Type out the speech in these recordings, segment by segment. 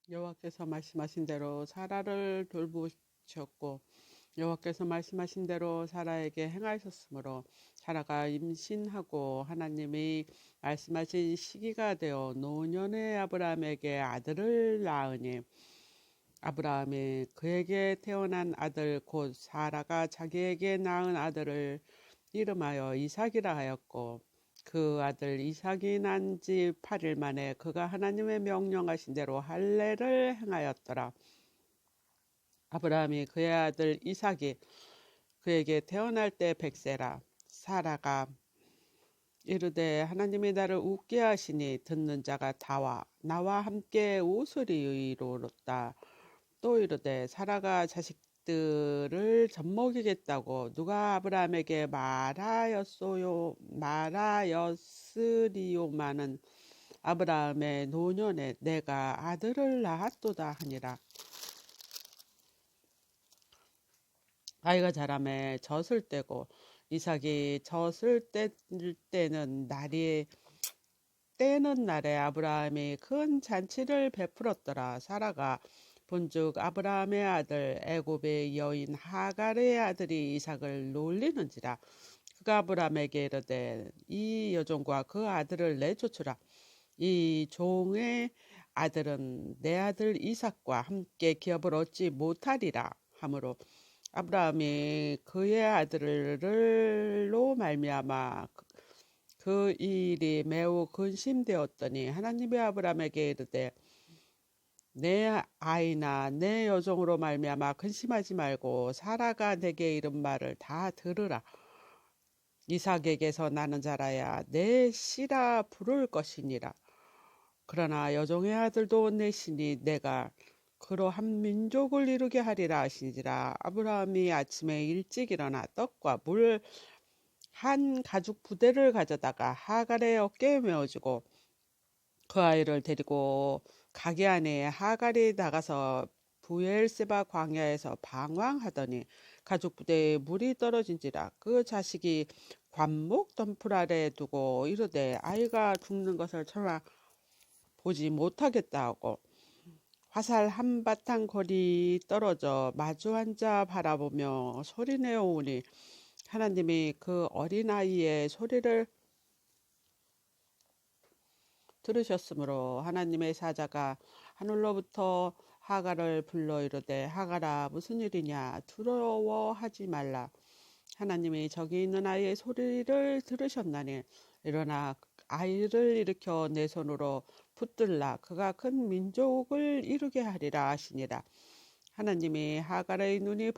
여호와께서 말씀하신 대로 사라를 돌보셨고 여호와께서 말씀하신 대로 사라에게 행하셨으므로 사라가 임신하고 하나님이 말씀하신 시기가 되어 노년의 아브라함에게 아들을 낳으니 아브라함이 그에게 태어난 아들 곧 사라가 자기에게 낳은 아들을 이름하여 이삭이라 하였고 그 아들 이삭이 난 지 8일 만에 그가 하나님의 명령하신 대로 할례를 행하였더라. 아브라함이 그의 아들 이삭이 그에게 태어날 때 100세라. 사라가 이르되 하나님이 나를 웃게 하시니 듣는 자가 다와 나와 함께 웃으리이로다. 또 이르되 사라가 자식들을 젖먹이겠다고 누가 아브라함에게 말하였으리요마는 아브라함의 노년에 내가 아들을 낳았도다 하니라. 아이가 자라매 젖을 떼고 이삭이 젖을 때는 때는 날에 아브라함이 큰 잔치를 베풀었더라. 사라가 본즉 아브라함의 아들 애굽의 여인 하갈의 아들이 이삭을 놀리는지라. 그가 아브라함에게 이르되 이 여종과 그 아들을 내쫓으라. 이 종의 아들은 내 아들 이삭과 함께 기업을 얻지 못하리라 하므로 아브라함이 그의 아들로 말미암아 그 일이 매우 근심되었더니 하나님이 아브라함에게 이르되 내 아이나 내 여종으로 말미암아 근심하지 말고 사라가 내게 이른 말을 다 들으라. 이삭에게서 나는 자라야 내 씨라 부를 것이니라. 그러나 여종의 아들도 내시니 내가 그로 한 민족을 이루게 하리라 하시니라. 아브라함이 아침에 일찍 일어나 떡과 물 한 가죽 부대를 가져다가 하갈의 어깨에 메어주고 그 아이를 데리고 가게 안에 하갈이 나가서 부엘세바 광야에서 방황하더니 가죽 부대에 물이 떨어진지라. 그 자식이 관목 덤불 아래 두고 이르되 아이가 죽는 것을 차마 보지 못하겠다 하고 화살 한바탕 거리 떨어져 마주 앉아 바라보며 소리내어 오니 하나님이 그 어린아이의 소리를 들으셨으므로 하나님의 사자가 하늘로부터 하갈을 불러 이르되 하갈아 무슨 일이냐 두려워하지 말라. 하나님이 저기 있는 아이의 소리를 들으셨나니 일어나 아이를 일으켜 내 손으로 붙들라. 그가 큰 민족을 이루게 하리라 하시니라. 하나님이 하갈의 눈이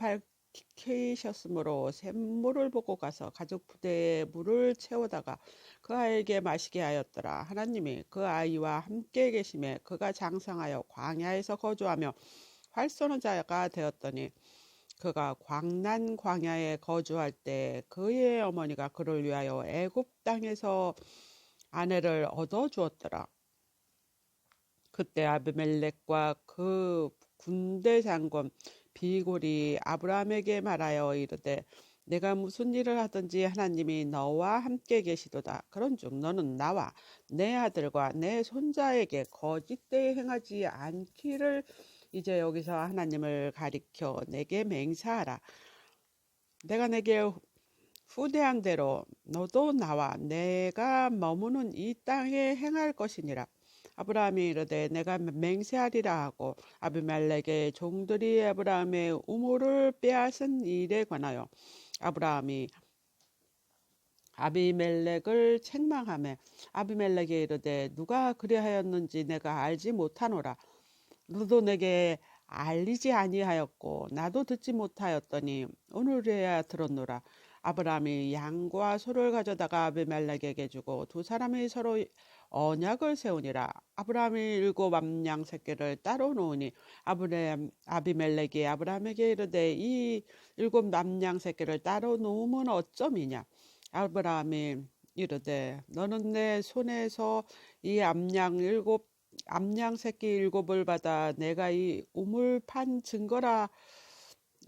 밝히셨으므로 샘물을 보고 가서 가죽 부대에 물을 채우다가 그 아이에게 마시게 하였더라. 하나님이 그 아이와 함께 계심에 그가 장성하여 광야에서 거주하며 활 쏘는 자가 되었더니 그가 광난 광야에 거주할 때 그의 어머니가 그를 위하여 애굽 땅에서 아내를 얻어 주었더라. 그때 아비멜렉과 그 군대 장군 비골이 아브라함에게 말하여 이르되 내가 무슨 일을 하든지 하나님이 너와 함께 계시도다. 그런즉 너는 나와 내 아들과 내 손자에게 거짓되이 행하지 않기를 이제 여기서 하나님을 가리켜 내게 맹세하라. 내가 내게 후대한 대로 너도 나와 내가 머무는 이 땅에 행할 것이니라. 아브라함이 이르되 내가 맹세하리라 하고 아비멜렉의 종들이 아브라함의 우물을 빼앗은 일에 관하여 아브라함이 아비멜렉을 책망하며 아비멜렉이 이르되 누가 그리하였는지 내가 알지 못하노라. 너도 내게 알리지 아니하였고 나도 듣지 못하였더니 오늘에야 들었노라. 아브라함이 양과 소를 가져다가 아비멜렉에게 주고 두 사람이 서로 언약을 세우니라. 아브라함이 7암양 새끼를 따로 놓으니 아비멜렉이 아브라함에게 이르되 이 7암양 새끼를 따로 놓으면 어쩌미냐. 아브라함이 이르되 너는 내 손에서 이 암양 새끼 7을 받아 내가 이 우물 판 증거라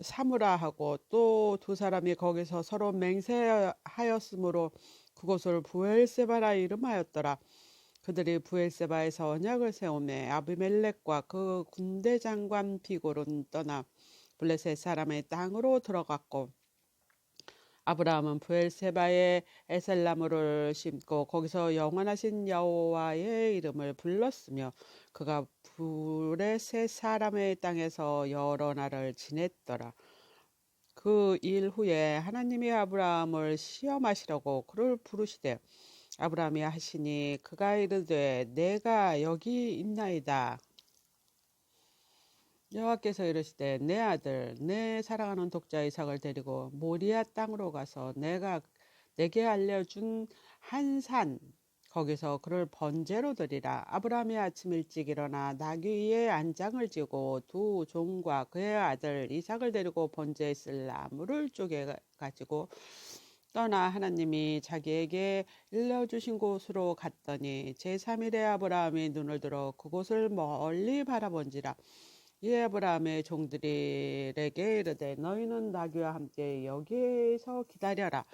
삼으라 하고 또 두 사람이 거기서 서로 맹세하였으므로 그곳을 부엘세바라 이름하였더라. 그들이 부엘세바에서 언약을 세우매 아비멜렉과 그 군대 장관 비골은 떠나 블레셋 사람의 땅으로 들어갔고 아브라함은 부엘세바에 에셀나무를 심고 거기서 영원하신 여호와의 이름을 불렀으며 그가 블레셋 사람의 땅에서 여러 날을 지냈더라. 그 일 후에 하나님이 아브라함을 시험하시려고 그를 부르시되 아브라함이 하시니 그가 이르되 내가 여기 있나이다. 여호와께서 이르시되 내 아들 내 사랑하는 독자 이삭을 데리고 모리아 땅으로 가서 내가 내게 알려준 한 산 거기서 그를 번제로 드리라. 아브라함이 아침 일찍 일어나 나귀 위에 안장을 지고 두 종과 그의 아들 이삭을 데리고 번제에 쓸 나무를 쪼개 가지고 떠나 하나님이 자기에게 일러주신 곳으로 갔더니 제3일에 아브라함이 눈을 들어 그곳을 멀리 바라본지라. 이에 아브라함의 종들에게 이르되 너희는 나귀와 함께 여기에서 기다려라.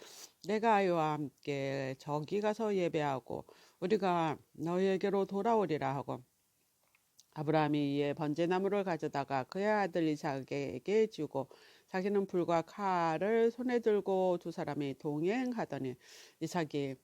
내가 아이와 함께 저기 가서 예배하고 우리가 너희에게로 돌아오리라 하고 아브라함이 이에 번제나무를 가져다가 그의 아들 이삭에게 주고 자기는 불과 칼을 손에 들고 두 사람이 동행하더니 이삭이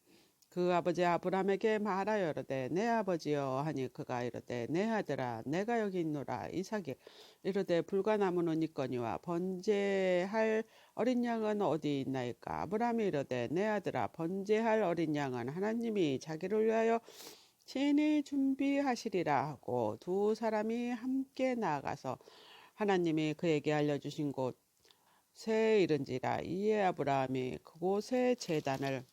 그 아버지 아브라함에게 말하여 이르되 내 아버지여 하니 그가 이르되 내 아들아 내가 여기 있노라. 이삭이 이르되 불과 나무는 있거니와 번제할 어린 양은 어디 있나이까. 아브라함이 이르되 내 아들아 번제할 어린 양은 하나님이 자기를 위하여 친히 준비하시리라 하고 두 사람이 함께 나아가서 하나님이 그에게 알려주신 곳에 이른지라. 이에 아브라함이 그곳에 제단을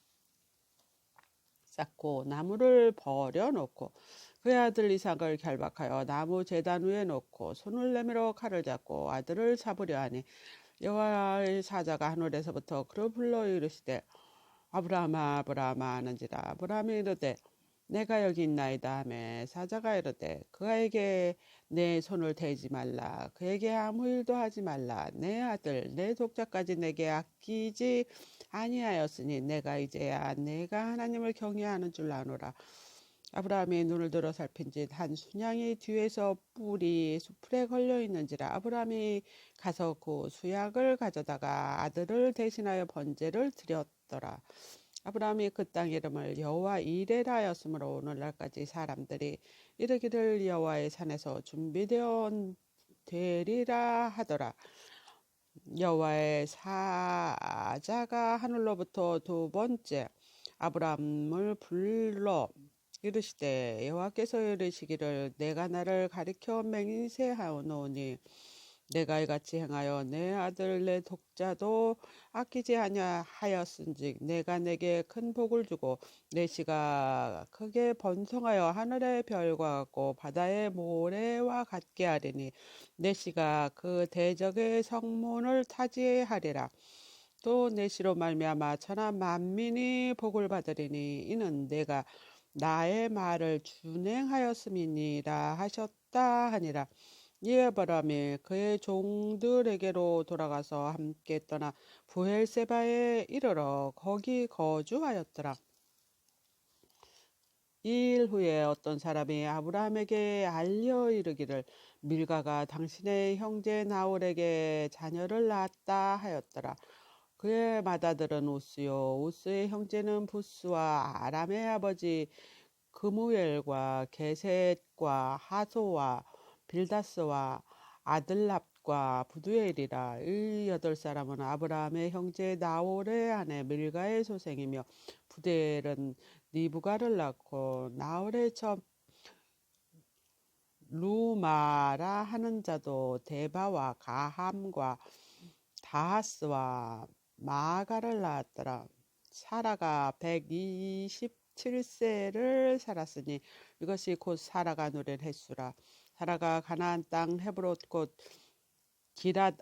쌓고 나무를 버려놓고 그의 아들 이삭을 결박하여 나무 제단 위에 놓고 손을 내밀어 칼을 잡고 아들을 잡으려 하니 여호와의 사자가 하늘에서부터 그를 불러 이르시되 아브라함아 아브라함아 하는지라. 아브라함이 이르되 내가 여기 있나이다 하매 사자가 이르되 그에게 내 손을 대지 말라. 그에게 아무 일도 하지 말라. 내 아들 내 독자까지 내게 아끼지 아니하였으니 내가 이제야 내가 하나님을 경외하는 줄 아노라. 아브라함이 눈을 들어 살핀 한 순양이 뒤에서 뿔이 수풀에 걸려 있는지라. 아브라함이 가서 그 수약을 가져다가 아들을 대신하여 번제를 드렸더라. 아브라함이 그 땅 이름을 여호와 이레라 하였으므로 오늘날까지 사람들이 이르기를 여호와의 산에서 준비되어 되리라 하더라. 여호와의 사자가 하늘로부터 두 번째 아브라함을 불러 이르시되 여호와께서 이르시기를 내가 나를 가리켜 맹세하노니 내가 이같이 행하여 내 아들 내 독자도 아끼지 아니하였은즉 내가 내게 큰 복을 주고 내 씨가 크게 번성하여 하늘의 별과 같고 바다의 모래와 같게 하리니 내 씨가 그 대적의 성문을 타지하리라. 또 내 씨로 말미암아 천하 만민이 복을 받으리니 이는 내가 나의 말을 준행하였음이니라 하셨다 하니라. 이에 아브라함이 그의 종들에게로 돌아가서 함께 떠나 부엘세바에 이르러 거기 거주하였더라. 이 일 후에 어떤 사람이 아브라함에게 알려 이르기를 밀가가 당신의 형제 나홀에게 자녀를 낳았다 하였더라. 그의 맏아들은 우스요 우스의 형제는 부스와 아람의 아버지 그무엘과 게셋과 하소와 빌다스와 아들랍과 부두엘이라. 이 여덟 사람은 아브라함의 형제 나홀의 아내 밀가의 소생이며 부두엘은 니브가를 낳고 나홀의 첩 루마라 하는 자도 데바와 가함과 다하스와 마가를 낳았더라. 사라가 127세를 살았으니 이것이 곧 사라가 누린 횟수라. 사라가 가나안 땅 헤브론 곧 기랏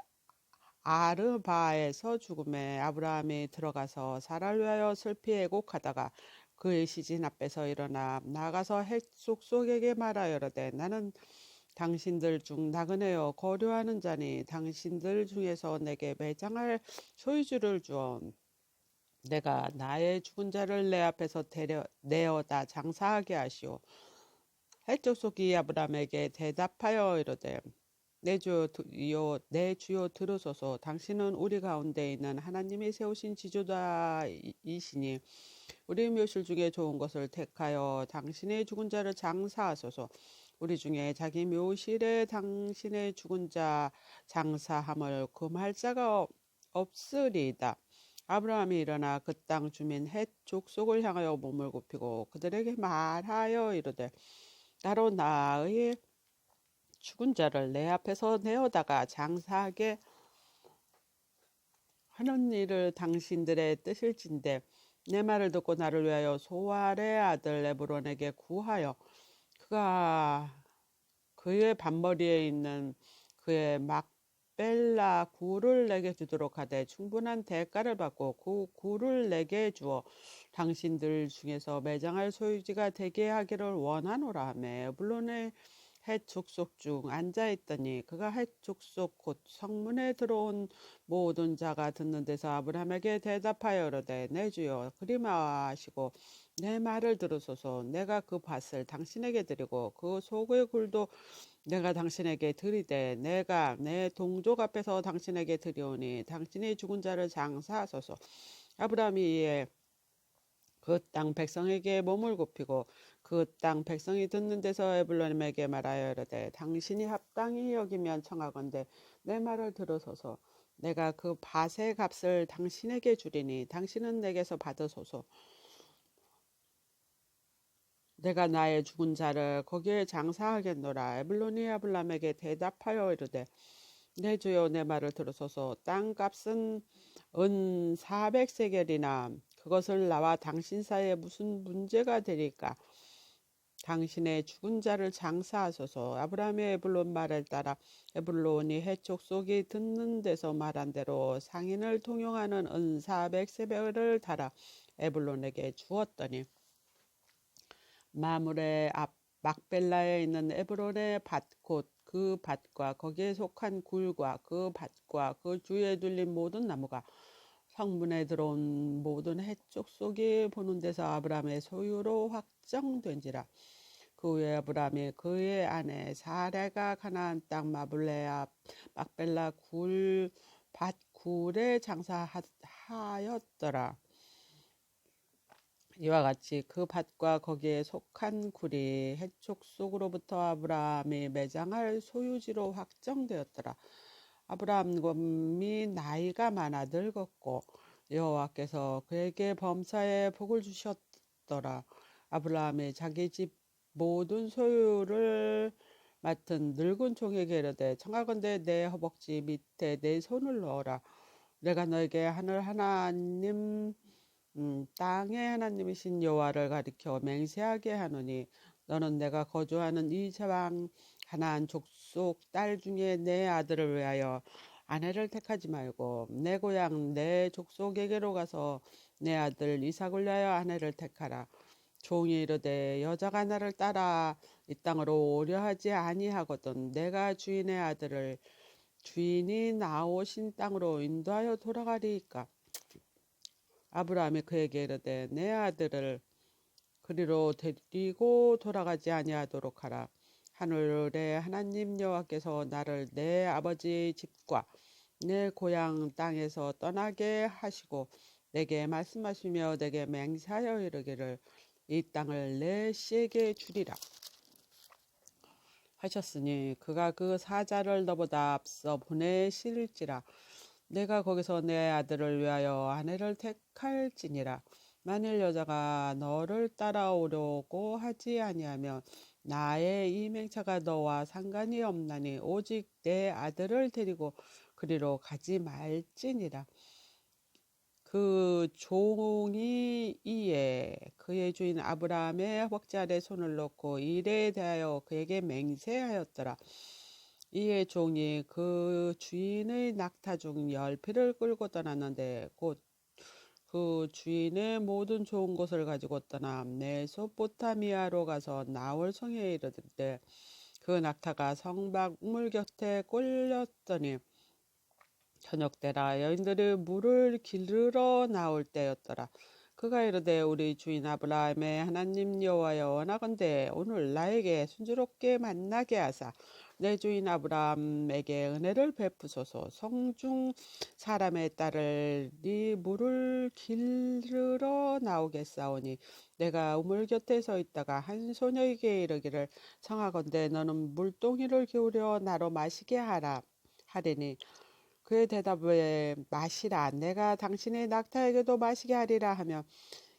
아르바에서 죽음에 아브라함이 들어가서 사라를 위하여 슬피 애곡하다가 그의 시신 앞에서 일어나 나가서 헷 쏙쏙에게 말하여 이르되 나는 당신들 중 나그네여 거류하는 자니 당신들 중에서 내게 매장할 소유주를 주어 내가 나의 죽은 자를 내 앞에서 내어다 장사하게 하시오. 헷족속이 아브라함에게 대답하여 이르되 내 주여 들으소서. 당신은 우리 가운데 있는 하나님이 세우신 지도자이시니 우리 묘실 중에 좋은 것을 택하여 당신의 죽은 자를 장사하소서. 우리 중에 자기 묘실에 당신의 죽은 자 장사함을 금할 자가 없으리이다. 아브라함이 일어나 그 땅 주민 헷 족속을 향하여 몸을 굽히고 그들에게 말하여 이르되 나로 나의 죽은 자를 내 앞에서 내어다가 장사하게 하는 일을 당신들의 뜻일진데 내 말을 듣고 나를 위하여 소알의 아들 에브론에게 구하여 그가 그의 반머리에 있는 그의 막벨라 굴을 내게 주도록 하되 충분한 대가를 받고 그 굴을 내게 주어 당신들 중에서 매장할 소유지가 되게 하기를 원하노라 하며 에불론의 헷 족속 중 앉아있더니 그가 헷 족속 곧 성문에 들어온 모든 자가 듣는 데서 아브라함에게 대답하여 이르되 내 주여 그리 마시고 내 말을 들으소서. 내가 그 밭을 당신에게 드리고 그 속의 굴도 내가 당신에게 드리되 내가 내 동족 앞에서 당신에게 드리오니 당신이 죽은 자를 장사하소서. 아브라함이 이에 그 땅 백성에게 몸을 굽히고 그 땅 백성이 듣는 데서 에불론에게 말하여 이르되 당신이 합당히 여기면 청하건대 내 말을 들으소서. 내가 그 밭의 값을 당신에게 주리니 당신은 내게서 받으소서. 내가 나의 죽은 자를 거기에 장사하겠노라. 에불론이 아브라함에게 대답하여 이르되 내 주여 내 말을 들으소서. 땅값은 은 400세겔이나 그것을 나와 당신 사이에 무슨 문제가 되리까? 당신의 죽은 자를 장사하소서. 아브라함의 에불론 말을 따라 에불론이 해족 속이 듣는 데서 말한 대로 상인을 통용하는 은 400세겔을 달아 에불론에게 주었더니 마물의 앞 막벨라에 있는 에브론의 밭 곧 그 밭과 거기에 속한 굴과 그 밭과 그 주위에 둘린 모든 나무가 성문에 들어온 모든 해쪽 속이 보는 데서 아브라함의 소유로 확정된지라. 그 후에 아브라함이 그의 아내 사레가 가나안 땅 마블레 앞 막벨라 밭 굴에 장사하였더라. 이와 같이 그 밭과 거기에 속한 굴이 해족 속으로부터 아브라함이 매장할 소유지로 확정되었더라. 아브라함이 나이가 많아 늙었고 여호와께서 그에게 범사에 복을 주셨더라. 아브라함이 자기 집 모든 소유를 맡은 늙은 종에게 이르되 청하건대 내 허벅지 밑에 내 손을 넣어라. 내가 너에게 하늘 하나님 땅의 하나님이신 여호와를 가리켜 맹세하게 하노니 너는 내가 거주하는 이 제방 가나안 족속 딸 중에 내 아들을 위하여 아내를 택하지 말고 내 고향 내 족속에게로 가서 내 아들 이삭을 위하여 아내를 택하라. 종이 이르되 여자가 나를 따라 이 땅으로 오려 하지 아니하거든 내가 주인의 아들을 주인이 나오신 땅으로 인도하여 돌아가리이까. 아브라함이 그에게 이르되 내 아들을 그리로 데리고 돌아가지 아니하도록 하라. 하늘의 하나님 여호와께서 나를 내 아버지 집과 내 고향 땅에서 떠나게 하시고 내게 말씀하시며 내게 맹세하여 이르기를 이 땅을 내 씨에게 주리라 하셨으니 그가 그 사자를 너보다 앞서 보내실지라. 내가 거기서 내 아들을 위하여 아내를 택할지니라. 만일 여자가 너를 따라오려고 하지 아니하면 나의 이 맹차가 너와 상관이 없나니 오직 내 아들을 데리고 그리로 가지 말지니라. 그 종이 이에 그의 주인 아브라함의 허벅지 아래 손을 놓고 일에 대하여 그에게 맹세하였더라. 이에 종이 그 주인의 낙타 중 10匹를 끌고 떠났는데 곧 그 주인의 모든 좋은 것을 가지고 떠나 메소포타미아로 가서 나홀 성에 이르되 그 낙타가 성막물 곁에 꼴렸더니 저녁 때라 여인들이 물을 기르러 나올 때였더라. 그가 이르되 우리 주인 아브라함의 하나님 여호와여 원하건대 오늘 나에게 순조롭게 만나게 하사 내 주인 아브라함에게 은혜를 베푸소서. 성중 사람의 딸을 네 물을 기르러 나오겠사오니 내가 우물 곁에 서 있다가 한 소녀에게 이르기를 청하건대 너는 물동이를 기울여 나로 마시게 하라 하리니 그의 대답에 마시라 내가 당신의 낙타에게도 마시게 하리라 하며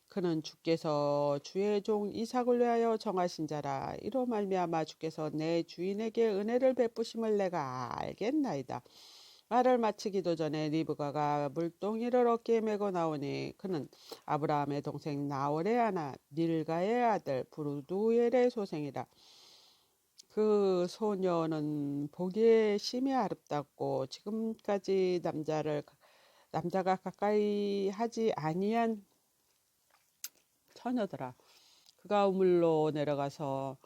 그는 주께서 주의 종 이삭을 위하여 정하신 자라 이로 말미암아 주께서 내 주인에게 은혜를 베푸심을 내가 알겠나이다. 말을 마치기도 전에 리브가가 물동이를 어깨에 메고 나오니 그는 아브라함의 동생 나홀의 아나 밀가의 아들 브루두엘의 소생이라. 그 소녀는 보기에 심히 아름답고 지금까지 남자가 가까이 하지 아니한 처녀더라. 그가 우물로 내려가서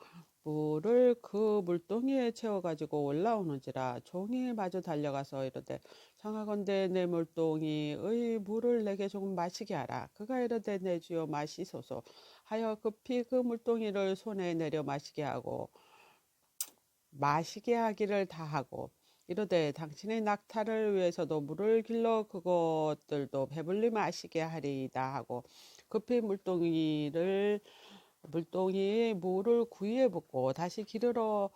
물을 그 물동이에 채워가지고 올라오는지라 종이 마주 달려가서 이르되 청하건대 내 물동이의 물을 내게 조금 마시게 하라. 그가 이르되 내 주여 마시소서 하여 급히 그 물동이를 손에 내려 마시게 하기를 다하고 이르되 당신의 낙타를 위해서도 물을 길러 그것들도 배불리 마시게 하리이다 하고 급히 물동이의 물을 구이에 붓고 다시 기르러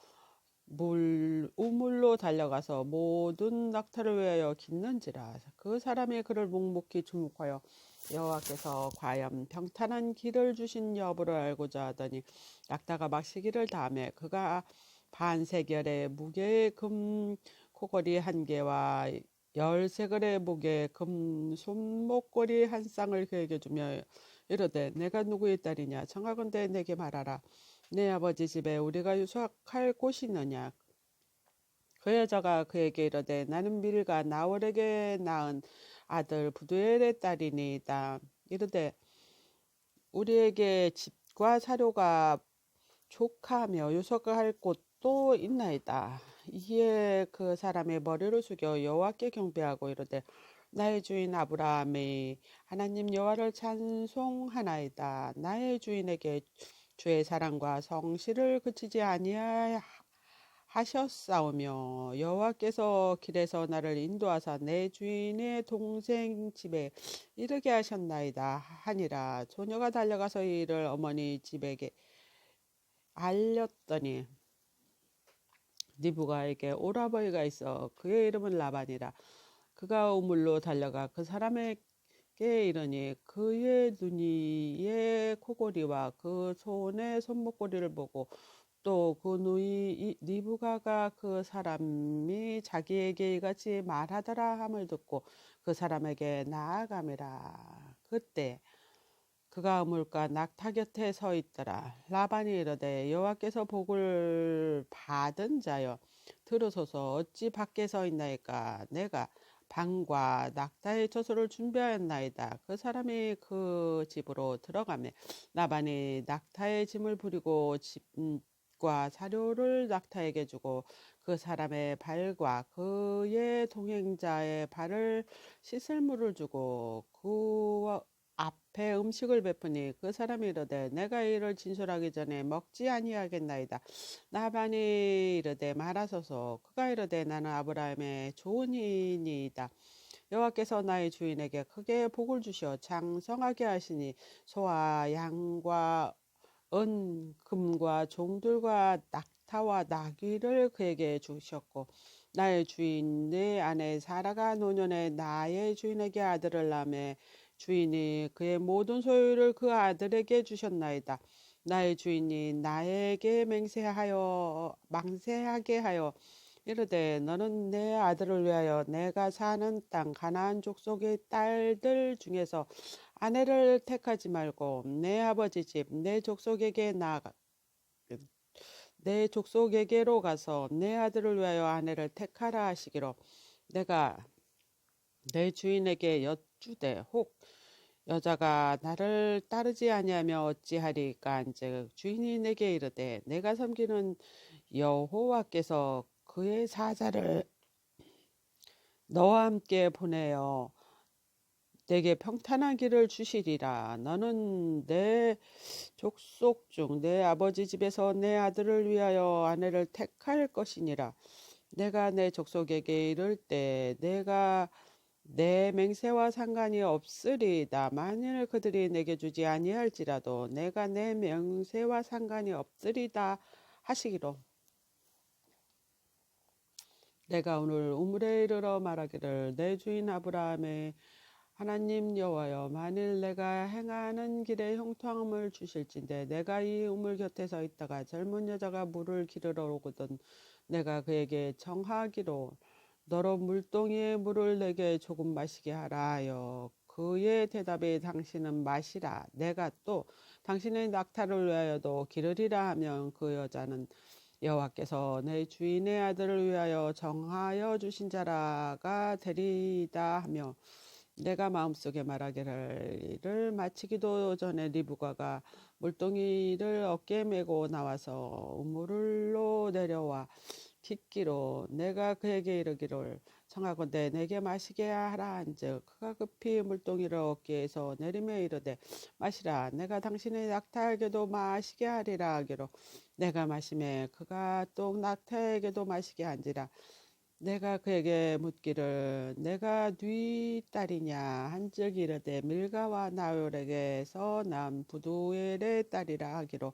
우물로 달려가서 모든 낙타를 위하여 깃는지라. 그 사람이 그를 묵묵히 주목하여 여호와께서 과연 평탄한 길을 주신 여부를 알고자 하더니 낙타가 마시기를 다하며 그가 반세겔의 무게의 금 코걸이 한 개와 10세겔의 무게의 금 손목걸이 한 쌍을 그에게 주며 이르되 내가 누구의 딸이냐 청하건대 내게 말하라. 내 아버지 집에 우리가 유숙할 곳이 있느냐. 그 여자가 그에게 이르되 나는 밀가 나홀에게 낳은 아들 부두엘의 딸이니이다. 이르되 우리에게 집과 사료가 족하며 유숙할 곳도 있나이다. 이에 그 사람의 머리를 숙여 여호와께 경배하고 이르되 나의 주인 아브라함의 하나님 여호와를 찬송하나이다. 나의 주인에게 주의 사랑과 성실을 그치지 아니하셨사오며 여호와께서 길에서 나를 인도하사 내 주인의 동생 집에 이르게 하셨나이다 하니라. 소녀가 달려가서 이를 어머니 집에게 알렸더니 리브가에게 오라버니가 있어 그의 이름은 라반이라. 그가 우물로 달려가 그 사람에게 이르니 그의 누이의 코골이와 그 손의 손목걸이를 보고 또 그 누이 리브가가 그 사람이 자기에게 이같이 말하더라 함을 듣고 그 사람에게 나아가매라. 그때 그가 우물가 낙타 곁에 서 있더라. 라반이 이르되 여호와께서 복을 받은 자여 들으소서 어찌 밖에 서 있나이까. 내가 방과 낙타의 처소를 준비하였나이다. 그 사람이 그 집으로 들어가매 라반이 낙타의 짐을 부리고 집과 사료를 낙타에게 주고 그 사람의 발과 그의 동행자의 발을 씻을 물을 주고 그 앞에 음식을 베푸니 그 사람이 이르되 내가 이를 진술하기 전에 먹지 아니하겠나이다. 라반이 이르되 말하소서. 그가 이르되 나는 아브라함의 조은이니이다. 여호와께서 나의 주인에게 크게 복을 주시어 장성하게 하시니 소와 양과 금과 종들과 낙타와 나귀를 그에게 주셨고 나의 주인 내 아내 사라가 노년에 나의 주인에게 아들을 낳음에 주인이 그의 모든 소유를 그 아들에게 주셨나이다. 나의 주인이 나에게 망세하게 하여 이르되 너는 내 아들을 위하여 내가 사는 땅 가나안 족속의 딸들 중에서 아내를 택하지 말고 내 아버지 집 내 족속에게로 가서 내 아들을 위하여 아내를 택하라 하시기로 내가 내 주인에게 여쭈되 혹 여자가 나를 따르지 아니하며 어찌하리까 한즉 주인이 내게 이르되 내가 섬기는 여호와께서 그의 사자를 너와 함께 보내어 내게 평탄한 길을 주시리라. 너는 내 족속 중 내 아버지 집에서 내 아들을 위하여 아내를 택할 것이니라. 내가 내 족속에게 이를 때 내가 내 맹세와 상관이 없으리다. 만일 그들이 내게 주지 아니할지라도 내가 내 맹세와 상관이 없으리다 하시기로. 내가 오늘 우물에 이르러 말하기를 내 주인 아브라함의 하나님 여호와여, 만일 내가 행하는 길에 형통함을 주실진데 내가 이 우물 곁에 서 있다가 젊은 여자가 물을 기르러 오거든 내가 그에게 청하기로 너로 물동이의 물을 내게 조금 마시게 하라 하여 그의 대답에 당신은 마시라. 내가 또 당신의 낙타를 위하여도 기르리라 하면 그 여자는 여호와께서 내 주인의 아들을 위하여 정하여 주신 자라가 되리이다 하며 내가 마음속에 말하기를 이를 마치기도 전에 리브가가 물동이를 어깨에 메고 나와서 우물로 내려와 깃기로 내가 그에게 이르기를 청하건대 내게 마시게 하라 한즉 그가 급히 물동이를 어깨에서 내리며 이르되 마시라. 내가 당신의 낙타에게도 마시게 하리라 하기로 내가 마시매 그가 또 낙타에게도 마시게 한지라. 내가 그에게 묻기를 내가 네 딸이냐 한즉 이르되 밀가와 나홀에게서 난 부두엘의 딸이라 하기로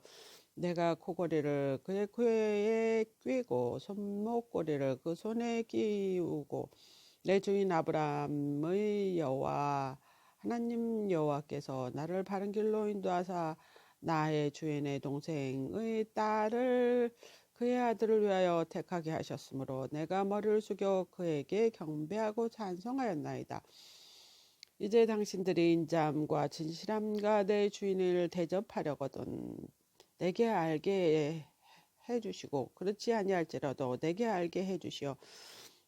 내가 코고리를 그의 코에 꿰고 손목고리를 그 손에 끼우고 내 주인 아브라함의 여호와 하나님 여호와께서 나를 바른 길로 인도하사 나의 주인의 동생의 딸을 그의 아들을 위하여 택하게 하셨으므로 내가 머리를 숙여 그에게 경배하고 찬송하였나이다. 이제 당신들이 인자함과 진실함과 내 주인을 대접하려거든 내게 알게 해주시고 그렇지 아니할지라도 내게 알게 해주시어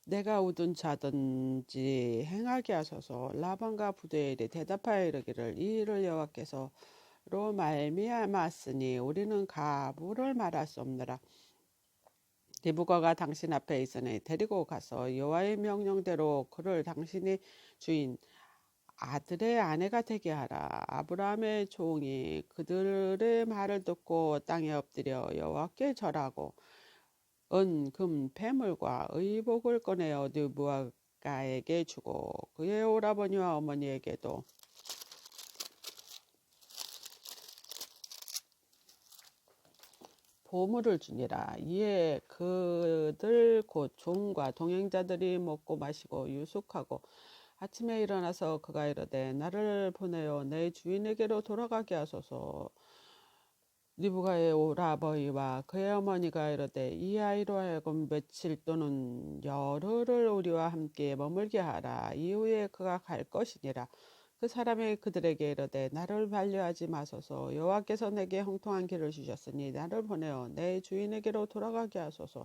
내가 얻은 자든지 행하게 하소서. 라반과 부두엘이 대답하여 이르기를 이 일을 여호와께서로 말미암았으니 우리는 가부를 말할 수 없느라. 리브가가 당신 앞에 있으니 데리고 가서 여호와의 명령대로 그를 당신의 주인 아들의 아내가 되게 하라. 아브라함의 종이 그들의 말을 듣고 땅에 엎드려 여호와께 절하고 은, 금, 폐물과 의복을 꺼내어 느부갓에게 주고 그의 오라버니와 어머니에게도 보물을 주니라. 이에 그들 곧 종과 동행자들이 먹고 마시고 유숙하고 아침에 일어나서 그가 이르되 나를 보내어 내 주인에게로 돌아가게 하소서. 리브가의 오라버니와 그의 어머니가 이르되 이 아이로 하여금 며칠 또는 열흘을 우리와 함께 머물게 하라. 이후에 그가 갈 것이니라. 그 사람이 그들에게 이르되 나를 반려하지 마소서. 여호와께서 내게 형통한 길을 주셨으니 나를 보내어 내 주인에게로 돌아가게 하소서.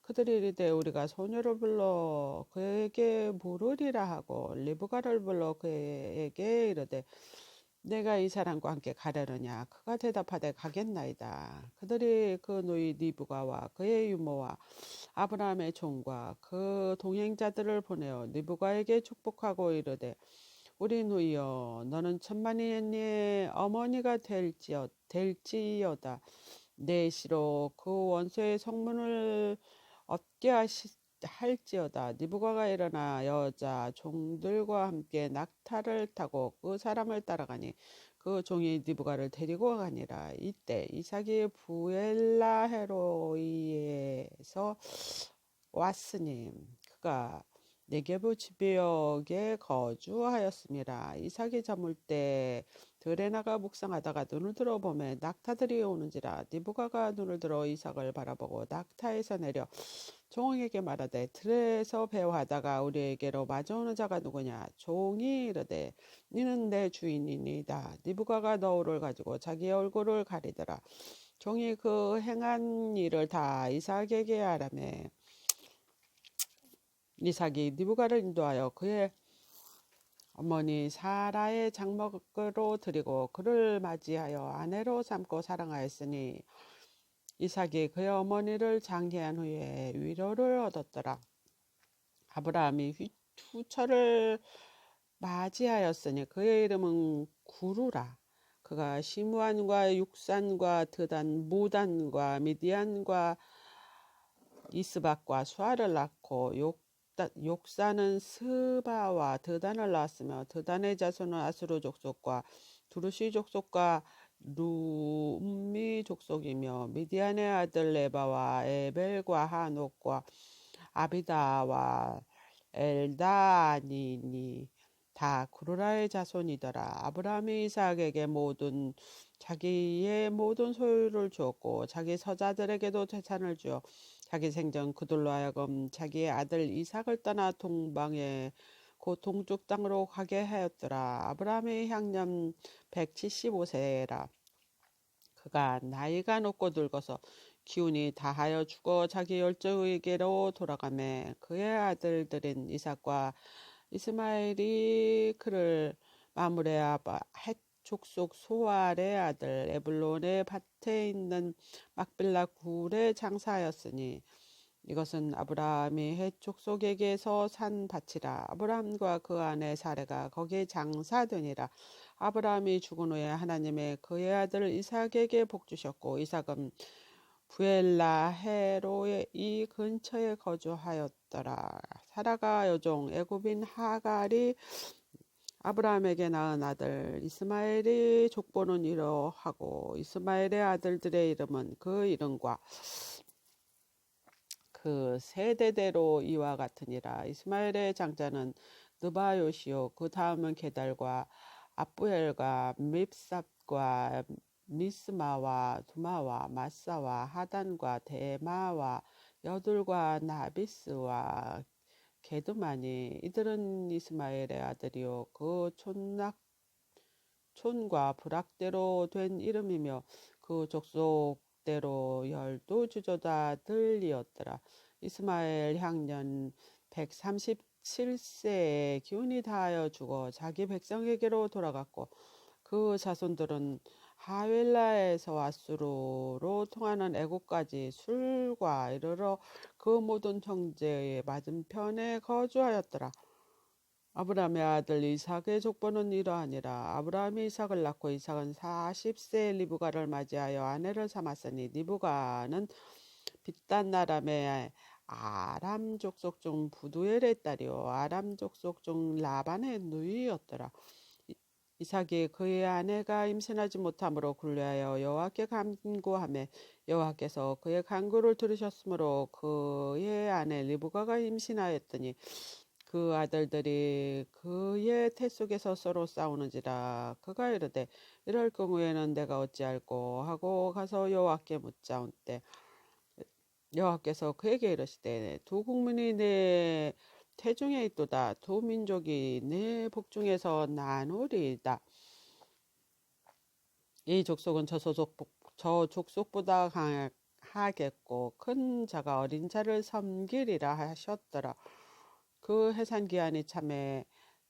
그들이 이르되 우리가 소녀를 불러 그에게 물으리라 하고 리브가를 불러 그에게 이르되 내가 이 사람과 함께 가려느냐. 그가 대답하되 가겠나이다. 그들이 그 노이 리브가와 그의 유모와 아브라함의 종과 그 동행자들을 보내어 리브가에게 축복하고 이르되 우리 누이여 너는 천만인의 어머니가 될지어다. 내 시로 그 원수의 성문을 얻게 할지어다. 니브가가 일어나 여자 종들과 함께 낙타를 타고 그 사람을 따라가니 그 종이 니브가를 데리고 가니라. 이때 이삭이 부엘라 헤로이에서 왔으니 그가 네게부 지배역에 거주하였습니다. 이삭이 저물 때 들에 나가 묵상하다가 눈을 들어 보매 낙타들이 오는지라. 니브가가 눈을 들어 이삭을 바라보고 낙타에서 내려 종에게 말하되 들에서 배회하다가 우리에게로 마주오는 자가 누구냐. 종이 이르되 니는 내 주인이니이다. 니브가가 너울을 가지고 자기 얼굴을 가리더라. 종이 그 행한 일을 다 이삭에게 아라매 이삭이 니브가를 인도하여 그의 어머니 사라의 장막으로 드리고 그를 맞이하여 아내로 삼고 사랑하였으니 이삭이 그의 어머니를 장례한 후에 위로를 얻었더라. 아브라함이 두 철을 맞이하였으니 그의 이름은 구루라. 그가 시므안과 육산과 드단, 무단과 미디안과 이스박과 수아를 낳고 욕사는 스바와 드단을 낳았으며 드단의 자손은 아수르 족속과 두루시 족속과 룸미 족속이며 미디안의 아들 레바와 에벨과 하녹과 아비다와 엘다니니 다 구루라의 자손이더라. 아브라함이 이삭에게 자기의 모든 소유를 주었고 자기 서자들에게도 재산을 주어 자기 생전 그들로 하여금 자기의 아들 이삭을 떠나 동방에 곧 동쪽 땅으로 가게 하였더라. 아브라함의 향년 175세라. 그가 나이가 높고 늙어서 기운이 다하여 죽어 자기 열조에게로 돌아가매 그의 아들들인 이삭과 이스마엘이 그를 마므레아 헷 족속 소알의 아들 에블론의 밭에 있는 막빌라 굴에 장사하였으니 이것은 아브라함이 헷 족속에게서 산 밭이라. 아브라함과 그 아내 사레가 거기에 장사되니라. 아브라함이 죽은 후에 하나님의 그의 아들 이삭에게 복 주셨고 이삭은 부엘라헤로의 이 근처에 거주하였더라. 사라가 여종 애굽인 하갈이 아브라함에게 낳은 아들 이스마엘이 족보는 이러하고 이스마엘의 아들들의 이름은 그 이름과 그 세대대로 이와 같으니라. 이스마엘의 장자는 느바요시요 그 다음은 게달과 아부엘과 밉삽과 미스마와 두마와 마사와 하단과 대마와 여둘과 나비스와 게드마니 이들은 이스마엘의 아들이요 그 촌과 부락대로 된 이름이며 그 족속대로 12주조다들이었더라. 이스마엘 향년 137세에 기운이 다하여 죽어 자기 백성에게로 돌아갔고 그 자손들은 하윌라에서 아수르로 통하는 애국까지 술과 이르러 그 모든 형제의 맞은편에 거주하였더라. 아브라함의 아들 이삭의 족보는 이러하니라. 아브라함이 이삭을 낳고 이삭은 40세에 리브가를 맞이하여 아내를 삼았으니 리브가는 빛단나람의 아람 족속 중 부두엘의 딸이요 아람 족속 중 라반의 누이였더라. 이삭이 그의 아내가 임신하지 못함으로 굴레하여 여호와께 간구하매 여호와께서 그의 간구를 들으셨으므로 그의 아내 리브가가 임신하였더니 그 아들들이 그의 태 속에서 서로 싸우는지라. 그가 이르되 이럴 경우에는 내가 어찌할꼬 하고 가서 여호와께 묻자온때 여호와께서 그에게 이르시되 두 국민이 내 태중에 있도다. 두 민족이 내 복중에서 나누리이다. 이 족속은 저 족속보다 강하겠고 큰 자가 어린 자를 섬기리라 하셨더라. 그 해산 기한이 참에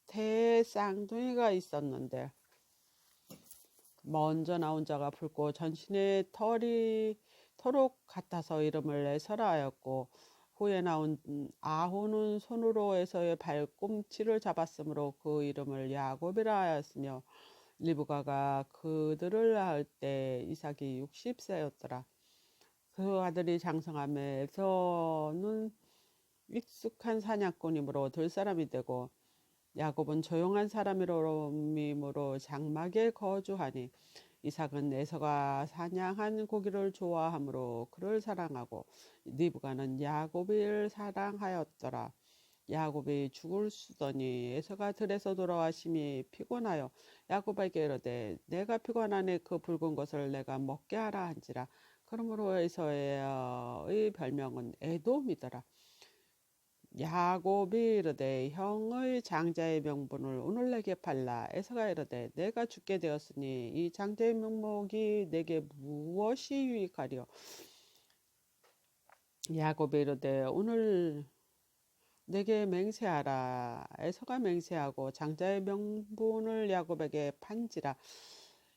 태에 쌍둥이가 있었는데 먼저 나온 자가 붉고 전신에 털이 토록 같아서 이름을 에서라 하였고 후에 나온 아호는 손으로 에서의 발꿈치를 잡았으므로 그 이름을 야곱이라 하였으며 리브가가 그들을 낳을 때 이삭이 60세였더라. 그 아들이 장성함에 에서는 익숙한 사냥꾼이므로 들 사람이 되고 야곱은 조용한 사람이므로 장막에 거주하니 이삭은 에서가 사냥한 고기를 좋아하므로 그를 사랑하고 리브가는 야곱을 사랑하였더라. 야곱이 죽을 쓰더니 에서가 들에서 돌아와 심히 피곤하여 야곱에게 이르되 내가 피곤하니 그 붉은 것을 내가 먹게 하라 한지라. 그러므로 에서의 별명은 에돔이더라. 야곱이 이르되 형의 장자의 명분을 오늘 내게 팔라. 에서가 이르되 내가 죽게 되었으니 이 장자의 명목이 내게 무엇이 유익하리요. 야곱이 이르되 오늘 내게 맹세하라. 에서가 맹세하고 장자의 명분을 야곱에게 판지라.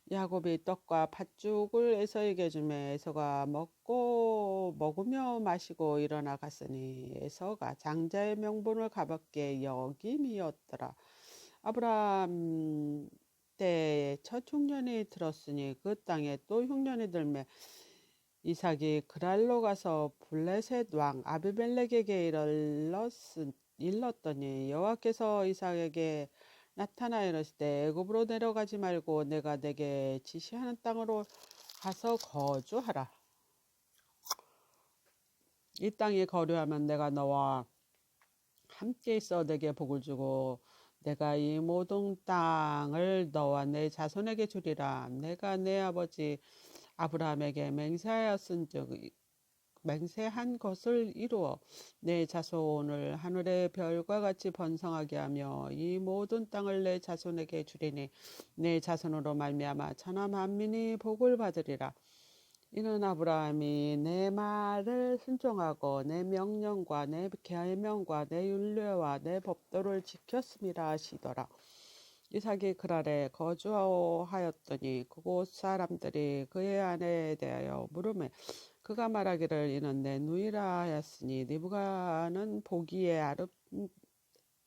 야곱이 떡과 팥죽을 에서에게 주매 에서가 먹으며 마시고 일어나 갔으니 에서가 장자의 명분을 가볍게 여김이었더라. 아브라함 때에 첫 흉년이 들었으니 그 땅에 또 흉년이 들매 이삭이 그랄로 가서 블레셋 왕 아비멜렉에게 일렀더니 여호와께서 이삭에게 나타나 이르시되 애굽으로 내려가지 말고 내가 내게 지시하는 땅으로 가서 거주하라. 이 땅에 거류하면 내가 너와 함께 있어 내게 복을 주고 내가 이 모든 땅을 너와 내 자손에게 주리라. 내가 내 아버지 아브라함에게 맹세한 것을 이루어 내 자손을 하늘의 별과 같이 번성하게 하며 이 모든 땅을 내 자손에게 주리니 내 자손으로 말미암아 천하 만민이 복을 받으리라. 이는 아브라함이 내 말을 순종하고 내 명령과 내 계명과 내 율례와 내 법도를 지켰음이라 하시더라. 이삭이 그랄에 거주하였더니 그곳 사람들이 그의 아내에 대하여 물으매 그가 말하기를 이는 내 누이라 하였으니 느부가는 보기에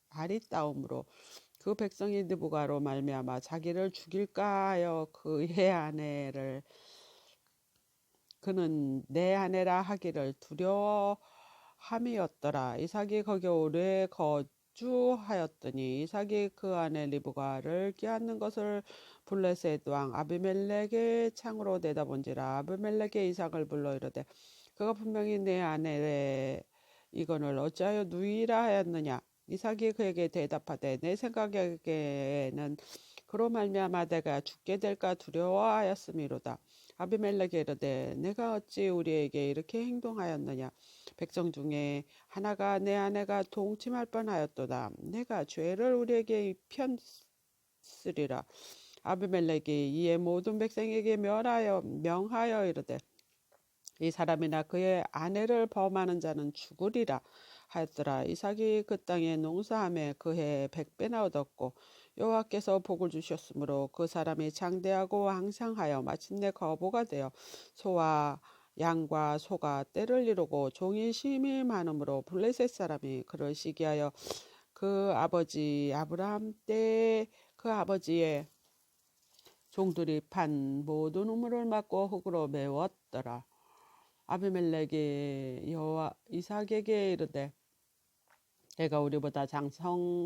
아리따움으로 그 백성이 느부가로 말미암아 자기를 죽일까 하여 그는 내 아내라 하기를 두려워함이었더라. 이삭이 거기 오래 거주하였더니 이삭이 그 아내 리브가를 껴안는 것을 블레셋 왕 아비멜렉의 창으로 내다본지라. 아비멜렉의 이삭을 불러 이르되 그가 분명히 내 아내의 이건을 어찌하여 누이라 하였느냐. 이삭이 그에게 대답하되 내 생각에는 그로 말미암아 내가 죽게 될까 두려워하였음이로다. 아비멜렉이 이르되 내가 어찌 우리에게 이렇게 행동하였느냐. 백성 중에 하나가 내 아내가 동침할 뻔하였도다. 내가 죄를 우리에게 입혔으리라. 아비멜렉이 이에 모든 백성에게 명하여 이르되 이 사람이나 그의 아내를 범하는 자는 죽으리라 하였더라. 이삭이 그 땅에 농사함에 그 해에 100배나 얻었고 여호와께서 복을 주셨으므로 그 사람이 장대하고 왕성하여 마침내 거보가 되어 소와 양과 소가 떼를 이루고 종이 심히 많으므로 블레셋 사람이 그를 시기하여 그 아버지 아브라함 때에 그 아버지의 종들이 판 모든 우물을 막고 흙으로 메웠더라. 아비멜렉이 이삭에게 이르되 내가 우리보다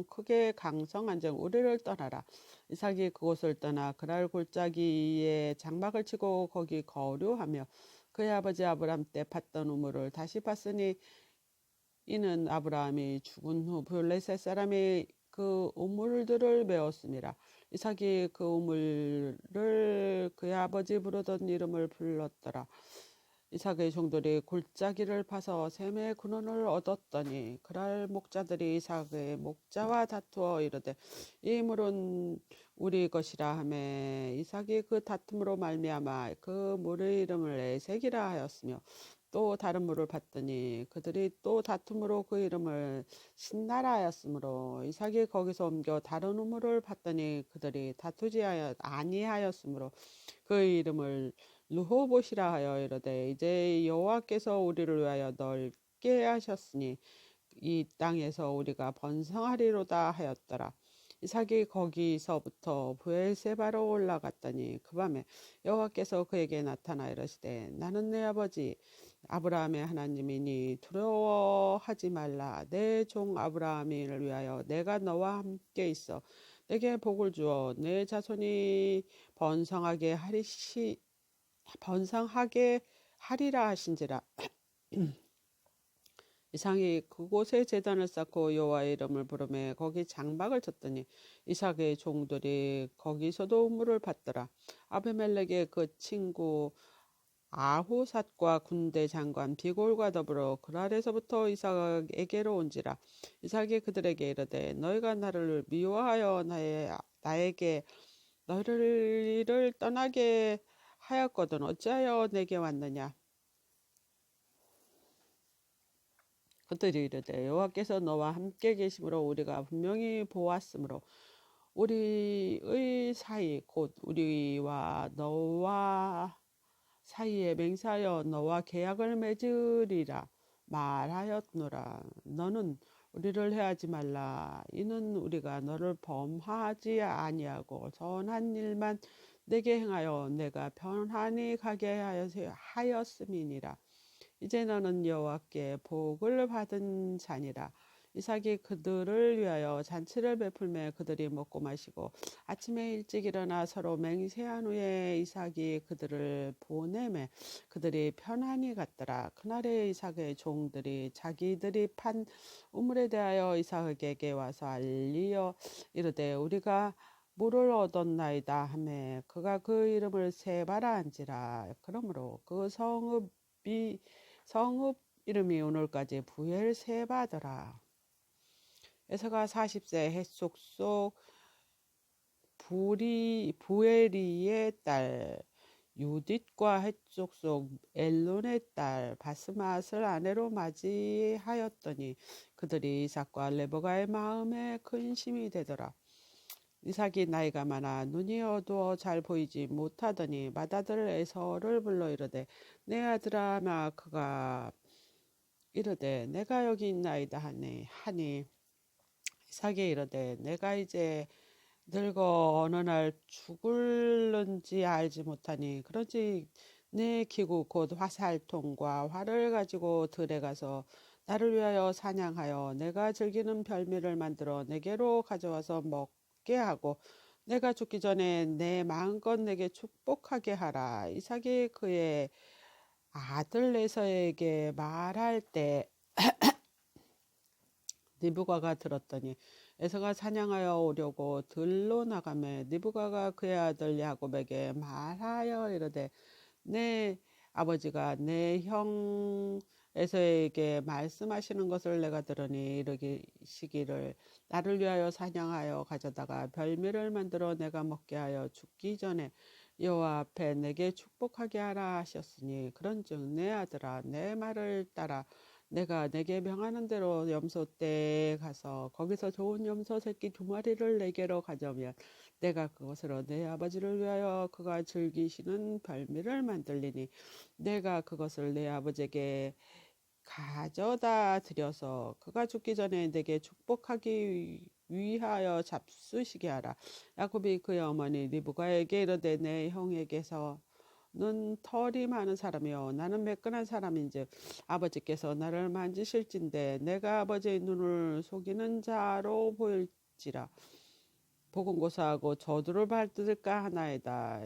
크게 강성한즉 우리를 떠나라. 이삭이 그곳을 떠나 그랄 골짜기에 장막을 치고 거기 거류하며 그의 아버지 아브라함 때 팠던 우물을 다시 팠으니 이는 아브라함이 죽은 후 블레셋 사람이 그 우물들을 메웠습니다. 이삭이 그 우물을 그의 아버지 부르던 이름을 불렀더라. 이삭의 종들이 골짜기를 파서 셈의 근원을 얻었더니 그랄 목자들이 이삭의 목자와 다투어 이르되 이 물은 우리 것이라 하매 이삭이 그 다툼으로 말미암아 그 물의 이름을 에색이라 하였으며 또 다른 물을 봤더니 그들이 또 다툼으로 그 이름을 신나라 하였으므로 이삭이 거기서 옮겨 다른 우물을 봤더니 그들이 다투지 아니하였으므로 그 이름을 르호봇이라 하여 이르되 이제 여호와께서 우리를 위하여 넓게 하셨으니 이 땅에서 우리가 번성하리로다 하였더라. 이삭이 거기서부터 브엘세바로 올라갔더니 그 밤에 여호와께서 그에게 나타나 이르시되 나는 내 아버지 아브라함의 하나님이니 두려워하지 말라. 내 종 아브라함을 위하여 내가 너와 함께 있어 내게 복을 주어 내 자손이 번성하게 하리라 하신지라. 이삭이 그곳에 제단을 쌓고 여호와의 이름을 부르매 거기 장막을 쳤더니 이삭의 종들이 거기서도 우물을 받더라. 아비멜렉의 그 친구 아후삿과 군대 장관 비골과 더불어 그랄에서부터 이삭에게로 온지라. 이삭이 그들에게 이르되 너희가 나를 미워하여 나에게 너희를 떠나게 하였거든 어찌하여 내게 왔느냐. 그들이 이르되 여호와께서 너와 함께 계심으로 우리가 분명히 보았으므로 우리의 사이 곧 우리와 너와 사이에 맹세하여 너와 계약을 맺으리라 말하였노라. 너는 우리를 해하지 말라. 이는 우리가 너를 범하지 아니하고 선한 일만 내게 행하여 내가 편안히 가게 하였음이니라. 이제 너는 여호와께 복을 받은 자니라. 이삭이 그들을 위하여 잔치를 베풀매 그들이 먹고 마시고 아침에 일찍 일어나 서로 맹세한 후에 이삭이 그들을 보내매 그들이 편안히 갔더라. 그날에 이삭의 종들이 자기들이 판 우물에 대하여 이삭에게 와서 알리어 이르되 우리가 물을 얻었나이다 하매 그가 그 이름을 세바라 한지라. 그러므로 그 성읍 이름이 오늘까지 부엘세바더라. 에서가 40세 헷속 속 부에리의 딸 유딧과 헷속 속 엘론의 딸 바스맛을 아내로 맞이하였더니 그들이 이삭과 레베카의 마음에 근심이 되더라. 이삭이 나이가 많아 눈이 어두워 잘 보이지 못하더니 맏아들 에서를 불러 이르되 내 아들아. 마 그가 이르되 내가 여기 있나이다 하니 이삭이 이르되 내가 이제 늙어 어느 날 죽을는지 알지 못하니 그러지 내 기구 곧 화살통과 활을 가지고 들에 가서 나를 위하여 사냥하여 내가 즐기는 별미를 만들어 내게로 가져와서 먹게 하고 내가 죽기 전에 내 마음껏 내게 축복하게 하라. 이삭이 그의 아들 에서에게 말할 때 니브가가 들었더니 에서가 사냥하여 오려고 들로 나가매 니브가가 그의 아들 야곱에게 말하여 이르되 내 아버지가 내 형 에서에게 말씀하시는 것을 내가 들으니 이르시기를 나를 위하여 사냥하여 가져다가 별미를 만들어 내가 먹게 하여 죽기 전에 여호와 앞에 내게 축복하게 하라 하셨으니 그런즉 내 아들아 내 말을 따라 내가 내게 명하는 대로 염소떼에 가서 거기서 좋은 염소 새끼 2마리를 내게로 가져오면 내가 그것으로 내 아버지를 위하여 그가 즐기시는 별미를 만들리니 내가 그것을 내 아버지에게 가져다 드려서 그가 죽기 전에 내게 축복하기 위하여 잡수시게 하라. 야곱이 그의 어머니 리브가에게 이르되 내 형에게서 는 털이 많은 사람이요 나는 매끈한 사람인즉 아버지께서 나를 만지실진데 내가 아버지의 눈을 속이는 자로 보일지라. 보금고사하고 저주를 받을까 하나이다.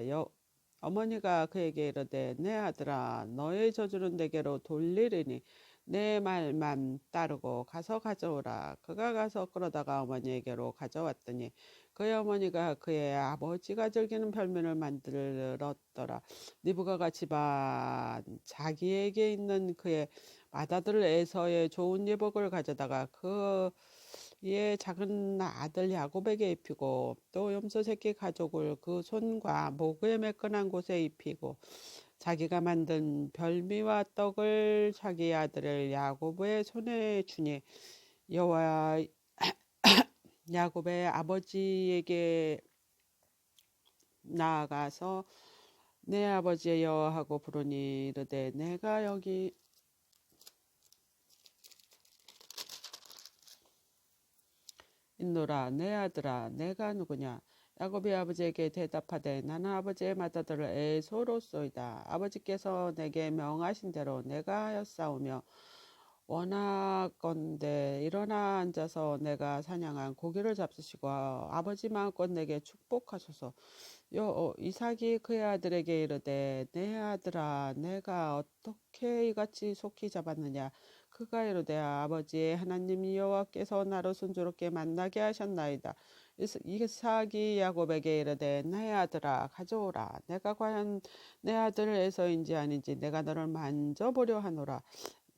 어머니가 그에게 이르되 내 아들아 너의 저주는 내게로 돌리리니 내 말만 따르고 가서 가져오라. 그가 가서 끌어다가 어머니에게로 가져왔더니 그의 어머니가 그의 아버지가 즐기는 별미를 만들었더라. 니브가가 집안 자기에게 있는 그의 맏아들 에서의 좋은 예복을 가져다가 그의 작은 아들 야곱에게 입히고 또 염소 새끼 가족을 그 손과 목의 매끈한 곳에 입히고 자기가 만든 별미와 떡을 자기 아들을 야곱의 손에 주니 여호와 야곱의 아버지에게 나아가서 내 아버지의 여호와하고 부르니 이르되 내가 여기 있노라. 내 아들아 내가 누구냐. 야곱이 아버지에게 대답하되 나는 아버지의 맏아들 에서로소이다. 아버지께서 내게 명하신 대로 내가 하였사오며 원하건대 일어나 앉아서 내가 사냥한 고기를 잡수시고 아버지 마음껏 내게 축복하소서. 이삭이 그의 아들에게 이르되 내 아들아 내가 어떻게 이같이 속히 잡았느냐. 그가 이르되 아버지의 하나님 여호와께서 나를 순조롭게 만나게 하셨나이다. 이삭이 야곱에게 이르되 내 아들아 가져오라. 내가 과연 내 아들 에서인지 아닌지 내가 너를 만져보려 하노라.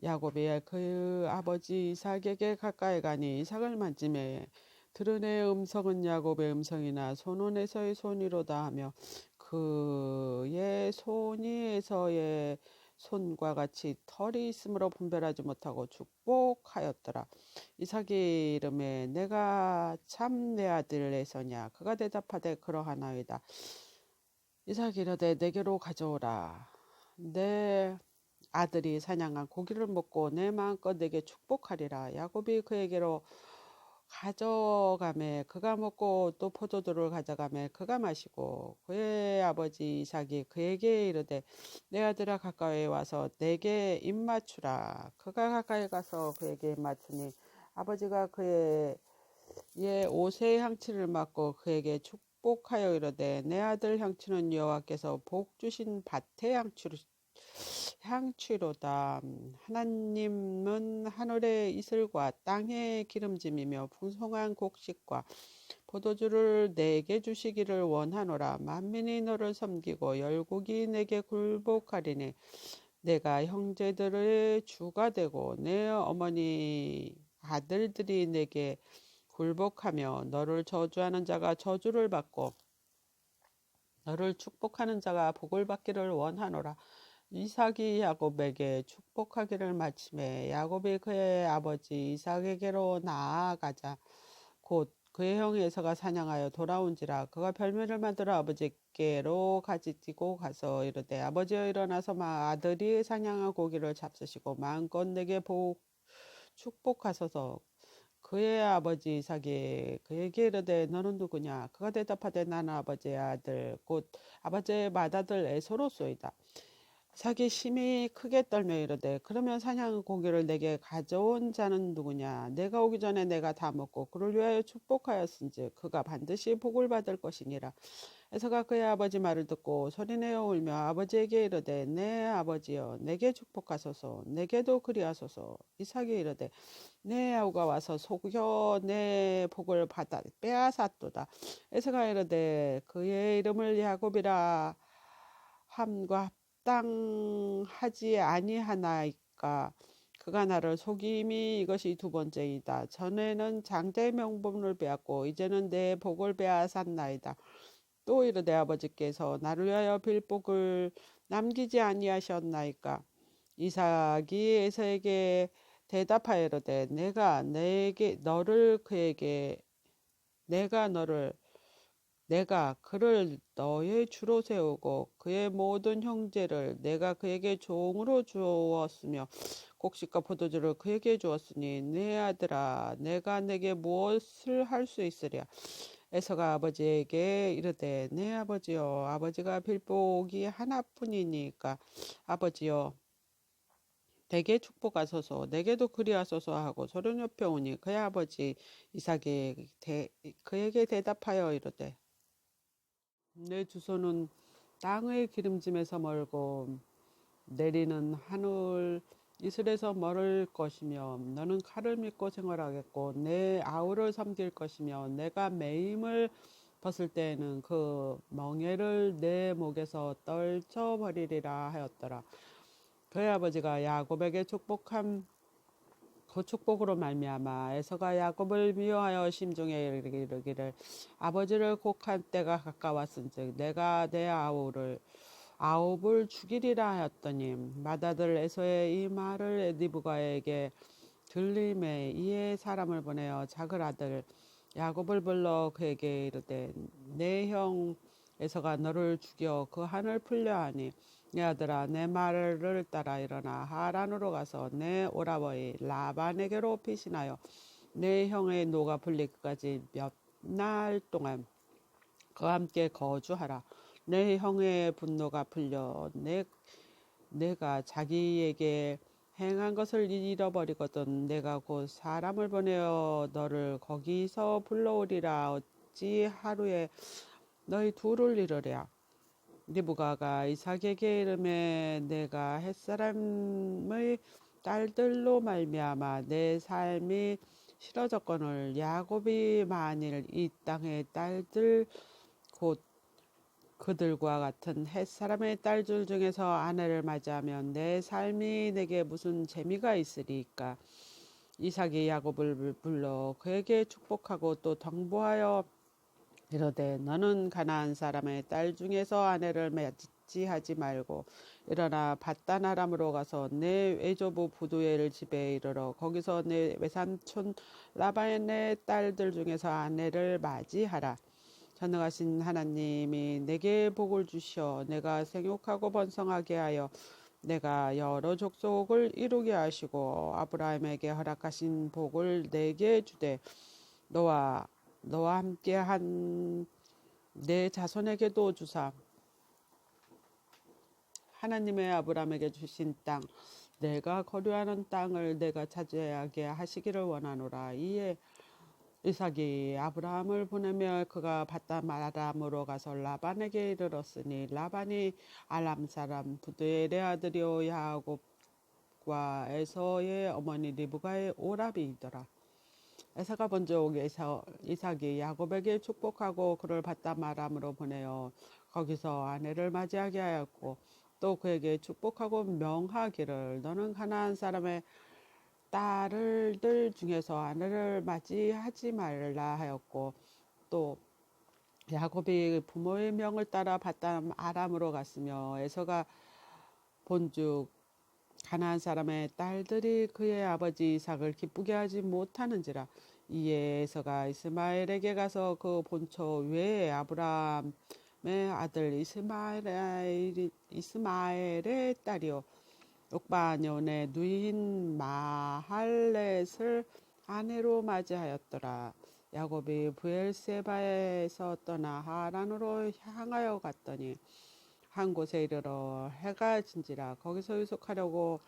야곱이 그 아버지 이삭에게 가까이 가니 이삭을 만지매 들은 의 음성은 야곱의 음성이나 손은 에서의 손이로다 하며 그의 손이 에서의 손과 같이 털이 있으므로 분별하지 못하고 축복하였더라. 이삭이 이름에 내가 참 내 아들 에서냐. 그가 대답하되 그러하나이다. 이삭이 이르되 내게로 가져오라. 내 아들이 사냥한 고기를 먹고 내 마음껏 내게 축복하리라. 야곱이 그에게로 가져가매 그가 먹고 또 포도주를 가져가매 그가 마시고 그의 아버지 이삭이 그에게 이르되 내 아들아 가까이 와서 내게 입 맞추라. 그가 가까이 가서 그에게 입 맞추니 아버지가 그의 옷의 향취를 맡고 그에게 축복하여 이르되 내 아들 향취는 여호와께서 복 주신 밭의 향취로다. 하나님은 하늘의 이슬과 땅의 기름짐이며 풍성한 곡식과 포도주를 내게 주시기를 원하노라. 만민이 너를 섬기고 열국이 내게 굴복하리니 내가 형제들의 주가 되고 내 어머니 아들들이 내게 굴복하며 너를 저주하는 자가 저주를 받고 너를 축복하는 자가 복을 받기를 원하노라. 이삭이 야곱에게 축복하기를 마침에 야곱이 그의 아버지 이삭에게로 나아가자 곧 그의 형 에서가 사냥하여 돌아온지라. 그가 별미를 만들어 아버지께로 가지고 가서 이르되 아버지여 일어나서 아들이 사냥한 고기를 잡수시고 마음껏 내게 축복하소서. 그의 아버지 이삭이 그에게 이르되 너는 누구냐. 그가 대답하되 나는 아버지의 아들 곧 아버지의 맏아들 에서로소이다. 이삭이 심히 크게 떨며 이르되 그러면 사냥한 고기를 내게 가져온 자는 누구냐. 내가 오기 전에 내가 다 먹고 그를 위하여 축복하였은즉 그가 반드시 복을 받을 것이니라. 에서가 그의 아버지 말을 듣고 소리내어 울며 아버지에게 이르되 내 아버지여 내게 축복하소서. 내게도 그리하소서. 이삭이 이르되 내 아우가 와서 속여 내 복을 빼앗았도다. 에서가 이르되 그의 이름을 야곱이라 함과 합당하지 아니하나이까. 그가 나를 속임이 이것이 두 번째이다. 전에는 장자의 명분을 빼앗고 이제는 내 복을 빼앗았나이다. 또 이르되 아버지께서 나를 위하여 빌 복을 남기지 아니하셨나이까. 이삭이 에서에게 대답하여 이르되 내가 그를 너의 주로 세우고 그의 모든 형제를 내가 그에게 종으로 주었으며 곡식과 포도주를 그에게 주었으니 내 아들아 내가 내게 무엇을 할 수 있으랴. 에서가 아버지에게 이르되 내 아버지여 아버지가 빌 복이 하나뿐이니까 아버지여 내게 축복하소서. 내게도 그리하소서 하고 소련 옆에 오니 그의 아버지 이삭이 그에게 대답하여 이르되 내 주소는 땅의 기름짐에서 멀고 내리는 하늘 이슬에서 멀을 것이며 너는 칼을 믿고 생활하겠고 내 아우를 섬길 것이며 내가 매임을 벗을 때에는 그 멍에를 내 목에서 떨쳐버리리라 하였더라. 그의 아버지가 야곱에게 축복한 그 축복으로 말미암아 에서가 야곱을 미워하여 심중에 이르기를 아버지를 곡할 때가 가까웠은즉 내가 내 아홉을 죽이리라 하였더니 맏아들 에서의 이 말을 리브가에게 들림에 이에 사람을 보내어 작은 아들 야곱을 불러 그에게 이르되 내 형 에서가 너를 죽여 그 한을 풀려 하니 내 아들아 내 말을 따라 일어나 하란으로 가서 내 오라버니 라반에게로 피신하여 내 형의 노가 풀리기까지 몇 날 동안 그와 함께 거주하라. 내 형의 분노가 풀려 내가 자기에게 행한 것을 잃어버리거든 내가 곧 사람을 보내어 너를 거기서 불러오리라. 어찌 하루에 너희 둘을 이르랴. 리브가가 이삭에게 이르매 내가 햇사람의 딸들로 말미암아 내 삶이 싫어졌거늘 야곱이 만일 이 땅의 딸들 곧 그들과 같은 햇사람의 딸들 중에서 아내를 맞이하면 내 삶이 내게 무슨 재미가 있으리까. 이삭이 야곱을 불러 그에게 축복하고 또 당부하여 이르되 너는 가나안 사람의 딸 중에서 아내를 맞이하지 말고 일어나 밧단 아람으로 가서 내 외조부 부두엘 집에 이르러 거기서 내 외삼촌 라반의 딸들 중에서 아내를 맞이하라. 전능하신 하나님이 내게 복을 주시어 내가 생육하고 번성하게 하여 내가 여러 족속을 이루게 하시고 아브라함에게 허락하신 복을 내게 주되 너와 함께한 내 자손에게도 주사 하나님의 아브라함에게 주신 땅 내가 거류하는 땅을 내가 차지하게 하시기를 원하노라. 이에 이삭이 아브라함을 보내며 그가 밧단 아람으로 가서 라반에게 이르렀으니 라반이 알람 사람 부두엘의 아들이요 야곱과 에서의 어머니 리브가의 오라비이더라. 에서가 본즉 이삭이 야곱에게 축복하고 그를 밧단 아람으로 보내어 거기서 아내를 맞이하게 하였고 또 그에게 축복하고 명하기를 너는 가나안 사람의 딸들 중에서 아내를 맞이하지 말라 하였고 또 야곱이 부모의 명을 따라 밧단 아람으로 갔으며 에서가 본즉 가나안 사람의 딸들이 그의 아버지 이삭을 기쁘게 하지 못하는지라. 이에 에서가 이스마엘에게 가서 그 본처 외에 아브라함의 아들 이스마엘의 딸이요 옥바년의 누이인 마할렛을 아내로 맞이하였더라. 야곱이 브엘세바에서 떠나 하란으로 향하여 갔더니 한 곳에 이르러 해가 진지라. 거기서 유숙하려고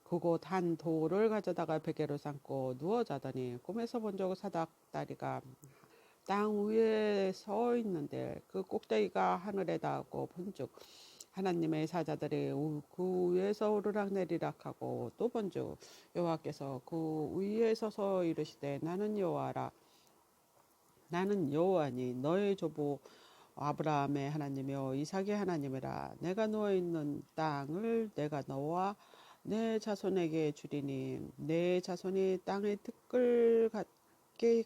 그곳 한 돌을 가져다가 베개로 삼고 누워 자더니 꿈에서 본적 사닥다리가 땅 위에 서 있는데 그 꼭대기가 하늘에 닿고 본즉 하나님의 사자들이 그 위에서 오르락내리락 하고 또 본즉 여호와께서 그 위에 서서 이르시되 나는 여호와라. 나는 여호와니 너의 조부 아브라함의 하나님이요 이삭의 하나님이라. 내가 누워있는 땅을 내가 너와 내 자손에게 주리니 내 자손이 땅의 티끌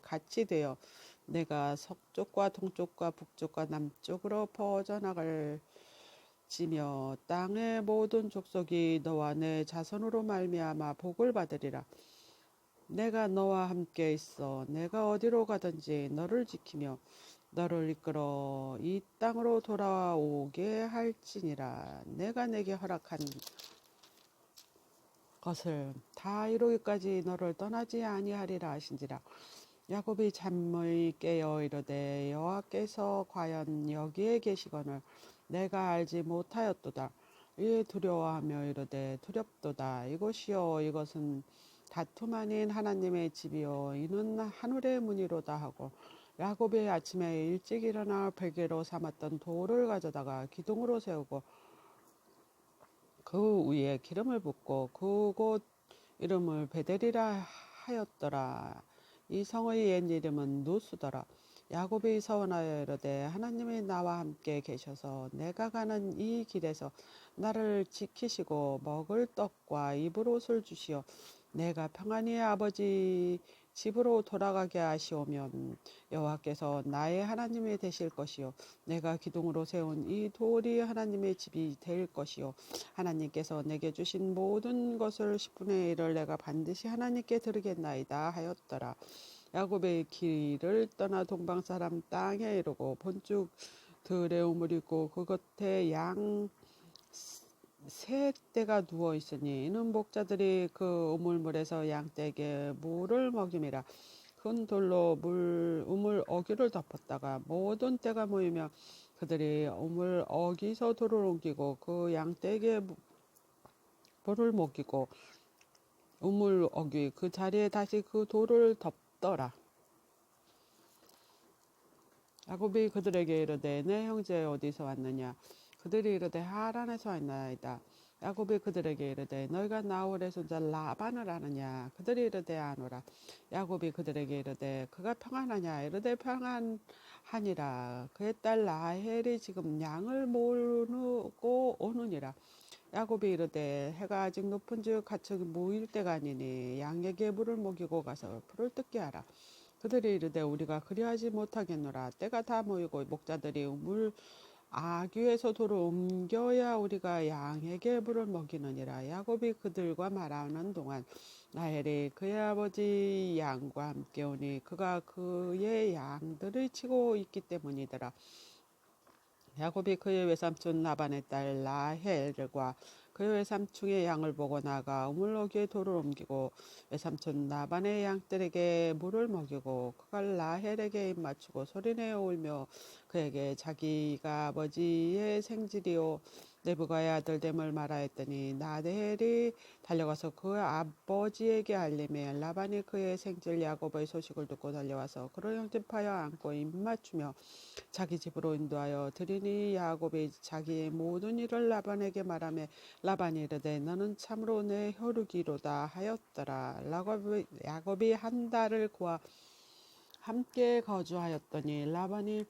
같이 되어 내가 서쪽과 동쪽과 북쪽과 남쪽으로 퍼져나갈 지며 땅의 모든 족속이 너와 내 자손으로 말미암아 복을 받으리라. 내가 너와 함께 있어 내가 어디로 가든지 너를 지키며 너를 이끌어 이 땅으로 돌아오게 할지니라. 내가 내게 허락한 것을 다 이루기까지 너를 떠나지 아니하리라 하신지라. 야곱이 잠을 깨어 이르되 여호와께서 과연 여기에 계시거늘 내가 알지 못하였도다. 이에 두려워하며 이르되 두렵도다. 이곳이요 이것은 다툼 아닌 하나님의 집이요 이는 하늘의 문이로다 하고 야곱이 아침에 일찍 일어나 베개로 삼았던 돌을 가져다가 기둥으로 세우고 그 위에 기름을 붓고 그곳 이름을 베델이라 하였더라. 이 성의 옛 이름은 누수더라. 야곱이 서원하여 이르되 하나님이 나와 함께 계셔서 내가 가는 이 길에서 나를 지키시고 먹을 떡과 입을 옷을 주시어 내가 평안히 아버지 집으로 돌아가게 하시오면 여호와께서 나의 하나님이 되실 것이요 내가 기둥으로 세운 이 돌이 하나님의 집이 될 것이요 하나님께서 내게 주신 모든 것을 10분의 1을 내가 반드시 하나님께 드리겠나이다 하였더라. 야곱의 길을 떠나 동방 사람 땅에 이르고 본즉 들에 우물이 있고 그 곁에 양 세 떼가 누워 있으니 이는 목자들이 그 우물물에서 양떼에게 물을 먹임이라. 큰 돌로 우물 어귀를 덮었다가 모든 떼가 모이며 그들이 우물 어귀서 돌을 옮기고 그 양떼에게 물을 먹이고 우물 어귀 그 자리에 다시 그 돌을 덮더라. 야곱이 그들에게 이르되 내 형제 어디서 왔느냐. 그들이 이르되 하란에서 왔나이다. 야곱이 그들에게 이르되 너희가 나홀의 손자 라반을 아느냐. 그들이 이르되 아노라. 야곱이 그들에게 이르되 그가 평안하냐. 이르되 평안하니라. 그의 딸 라헬이 지금 양을 모으고 오느니라. 야곱이 이르되 해가 아직 높은즉 가축이 모일 때가 아니니 양에게 물을 먹이고 가서 풀을 뜯게 하라. 그들이 이르되 우리가 그리하지 못하겠노라. 때가 다 모이고 목자들이 우물 아귀에서 돌을 옮겨야 우리가 양에게 물을 먹이느니라. 야곱이 그들과 말하는 동안 라헬이 그의 아버지 양과 함께 오니 그가 그의 양들을 치고 있기 때문이더라. 야곱이 그의 외삼촌 라반의 딸 라헬과 그의 외삼촌의 양을 보고 나가 우물로기에 돌을 옮기고 외삼촌 라반의 양들에게 물을 먹이고 그가 라헬에게 입맞추고 소리내어 울며 그에게 자기가 아버지의 생질이요 내부가의 아들 됨을 말하였더니 라헬이 달려가서 그 아버지에게 알림해 라반이 그의 생질 야곱의 소식을 듣고 달려와서 그를 영접하여 안고 입맞추며 자기 집으로 인도하여 드리니 야곱이 자기의 모든 일을 라반에게 말하며 라반이 이르되 너는 참으로 내 혈육이로다 하였더라. 야곱이 한 달을 그와 함께 거주하였더니 라반이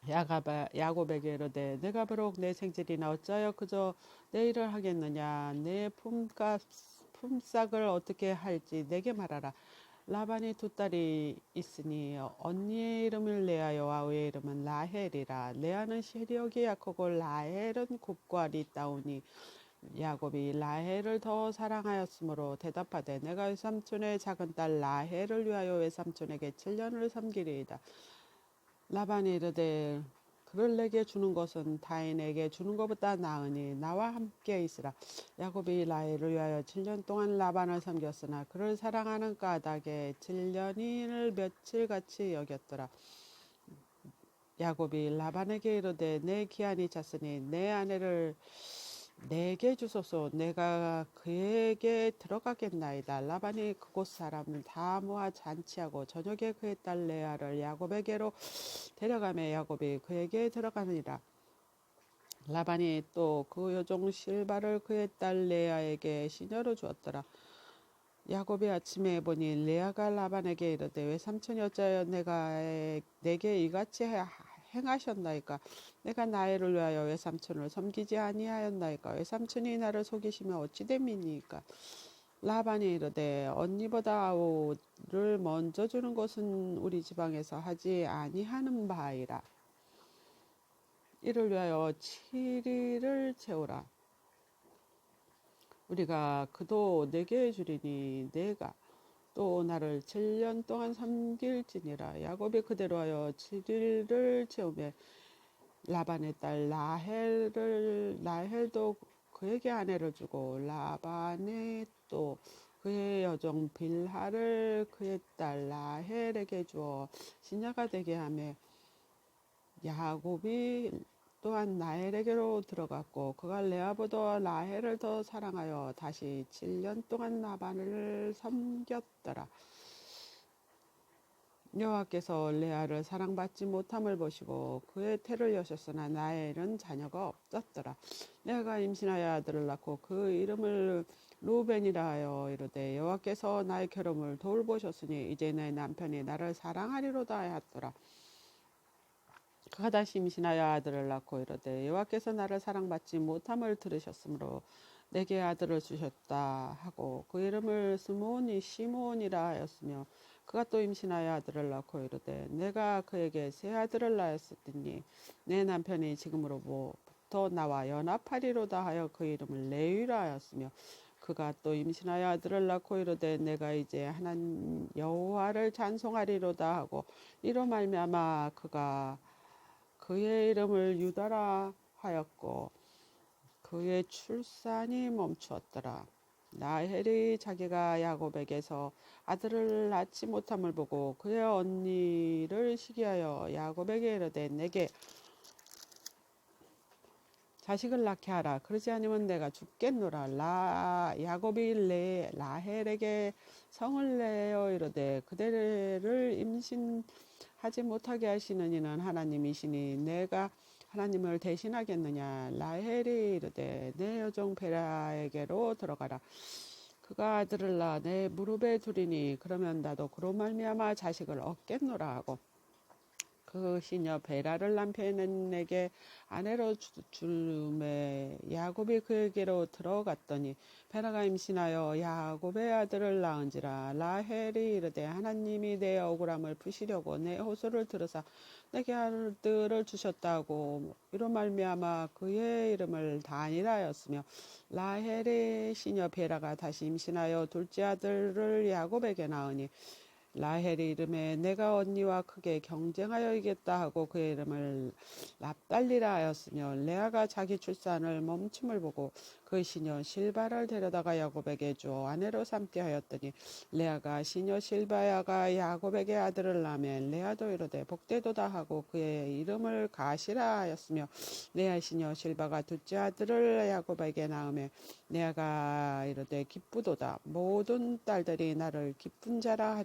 야곱에게 이르되 내가 비록 내 생질이나 어찌하여 그저 내 일을 하겠느냐. 내 품삯을 어떻게 할지 내게 말하라. 라반이 두 딸이 있으니 언니의 이름을 레아요 아우의 이름은 라헬이라. 레아는 시력이 약하고 라헬은 곱과리 있다오니 야곱이 라헬을 더 사랑하였으므로 대답하되 내가 외삼촌의 작은 딸 라헬을 위하여 외삼촌에게 7년을 섬기리이다. 라반이 이르되 그를 내게 주는 것은 타인에게 주는 것보다 나으니 나와 함께 있으라. 야곱이 라헬을 위하여 7년 동안 라반을 섬겼으나 그를 사랑하는 까닭에 7년을 며칠같이 여겼더라. 야곱이 라반에게 이르되 내 기한이 찼으니 내 아내를 내게 주소서. 내가 그에게 들어가겠나이다. 라반이 그곳 사람을 다 모아 잔치하고 저녁에 그의 딸 레아를 야곱에게로 데려가며 야곱이 그에게 들어가니라. 라반이 또 그 여종 실바를 그의 딸 레아에게 시녀로 주었더라. 야곱이 아침에 보니 레아가 라반에게 이르되 외삼촌이 어찌하여 내게 이같이 행하셨나이까. 내가 나이를 위하여 외삼촌을 섬기지 아니하였나이까. 외삼촌이 나를 속이시면 어찌 됨이니까. 라반이 이르되 언니보다 아우를 먼저 주는 것은 우리 지방에서 하지 아니하는 바이라. 이를 위하여 7일을 채우라. 우리가 그도 내게 주리니 내가 또 나를 7년 동안 섬길지니라. 야곱이 그대로 하여 7일을 채우며 라반의 딸 라헬도 그에게 아내를 주고 라반의 또 그의 여종 빌하를 그의 딸 라헬에게 주어 시녀가 되게 하며 야곱이 또한 라헬에게로 들어갔고 그가 레아보다 라헬을 더 사랑하여 다시 7년 동안 라반을 섬겼더라. 여호와께서 레아를 사랑받지 못함을 보시고 그의 태를 여셨으나 라헬은 자녀가 없었더라. 레아가 임신하여 아들을 낳고 그 이름을 루벤이라 하여 이르되 여호와께서 나의 결혼을 돌보셨으니 이제 내 남편이 나를 사랑하리로다 하였더라. 그가 다시 임신하여 아들을 낳고 이르되 여호와께서 나를 사랑받지 못함을 들으셨으므로 내게 아들을 주셨다 하고 그 이름을 스므온이 시므온이라 하였으며 그가 또 임신하여 아들을 낳고 이르되 내가 그에게 새 아들을 낳았으니 내 남편이 지금으로부터 나와 연합하리로다 하여 그 이름을 레위라 하였으며 그가 또 임신하여 아들을 낳고 이르되 내가 이제 하나님 여호와를 찬송하리로다 하고 이로 말미암아 그가 그의 이름을 유다라 하였고 그의 출산이 멈추었더라. 라헬이 자기가 야곱에게서 아들을 낳지 못함을 보고 그의 언니를 시기하여 야곱에게 이르되 내게 자식을 낳게 하라. 그러지 않으면 내가 죽겠노라. 야곱이 라헬에게 성을 내어 이르되 그대를 임신하지 못하게 하시는 이는 하나님이시니 내가 하나님을 대신하겠느냐. 라헬이 이르되 내 여종 베라에게로 들어가라. 그가 아들을 낳아 내 무릎에 두리니 그러면 나도 그로 말미암아 자식을 얻겠노라 하고 그 시녀 베라를 남편에게 아내로 주매 야곱이 그에게로 들어갔더니 베라가 임신하여 야곱의 아들을 낳은지라. 라헬이 이르되 하나님이 내 억울함을 푸시려고 내 호소를 들으사 내게 아들을 주셨다고 이로 말미암아 그의 이름을 단이라 하였으며, 라헬의 시녀 베라가 다시 임신하여 둘째 아들을 야곱에게 낳으니 라헬의 이름에 내가 언니와 크게 경쟁하여 이겼다 하고 그의 이름을 납달리라 하였으며, 레아가 자기 출산을 멈춤을 보고 그 시녀 실바를 데려다가 야곱에게 주어 아내로 삼게 하였더니, 레아가 시녀 실바야가 야곱에게 아들을 낳으면 레아도 이르되 복되도다 하고 그의 이름을 가시라 하였으며, 레아 시녀 실바가 둘째 아들을 야곱에게 낳으며 레아가 이르되 기쁘도다, 모든 딸들이 나를 기쁜 자라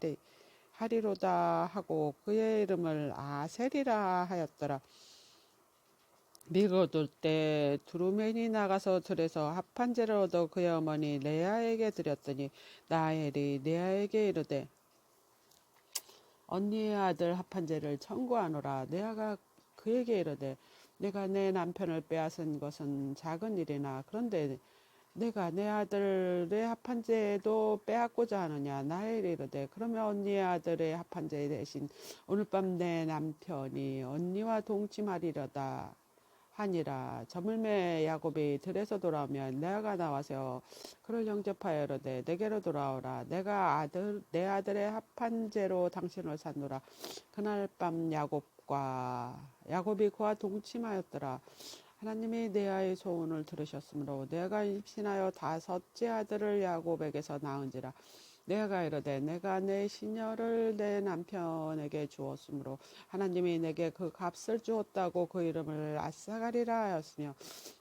하리로다 하고 그의 이름을 아셀이라 하였더라. 밀거둘 때 두루맨이 나가서 들에서 합판제를 얻어 그의 어머니 레아에게 드렸더니, 라헬이 레아에게 이르되 언니의 아들 합판제를 청구하노라. 레아가 그에게 이르되 내가 내 남편을 빼앗은 것은 작은 일이나 그런데 내가 내 아들의 합판제도 빼앗고자 하느냐. 라헬이 이르되 그러면 언니의 아들의 합판제 대신 오늘 밤 내 남편이 언니와 동침하리로다 하니라. 저물매 야곱이 들에서 돌아오면 레아가 나와서 그를 영접하여 이르되 내게로 돌아오라. 내가 내 아들의 합판제로 당신을 샀노라. 그날 밤 야곱이 그와 동침하였더라. 하나님이 레아의 소원을 들으셨으므로 내가 임신하여 다섯째 아들을 야곱에게서 낳은지라. 레아가 이르되 내가 내 시녀를 내 남편에게 주었으므로 하나님이 내게 그 값을 주었다고 그 이름을 아사가리라 하였으며,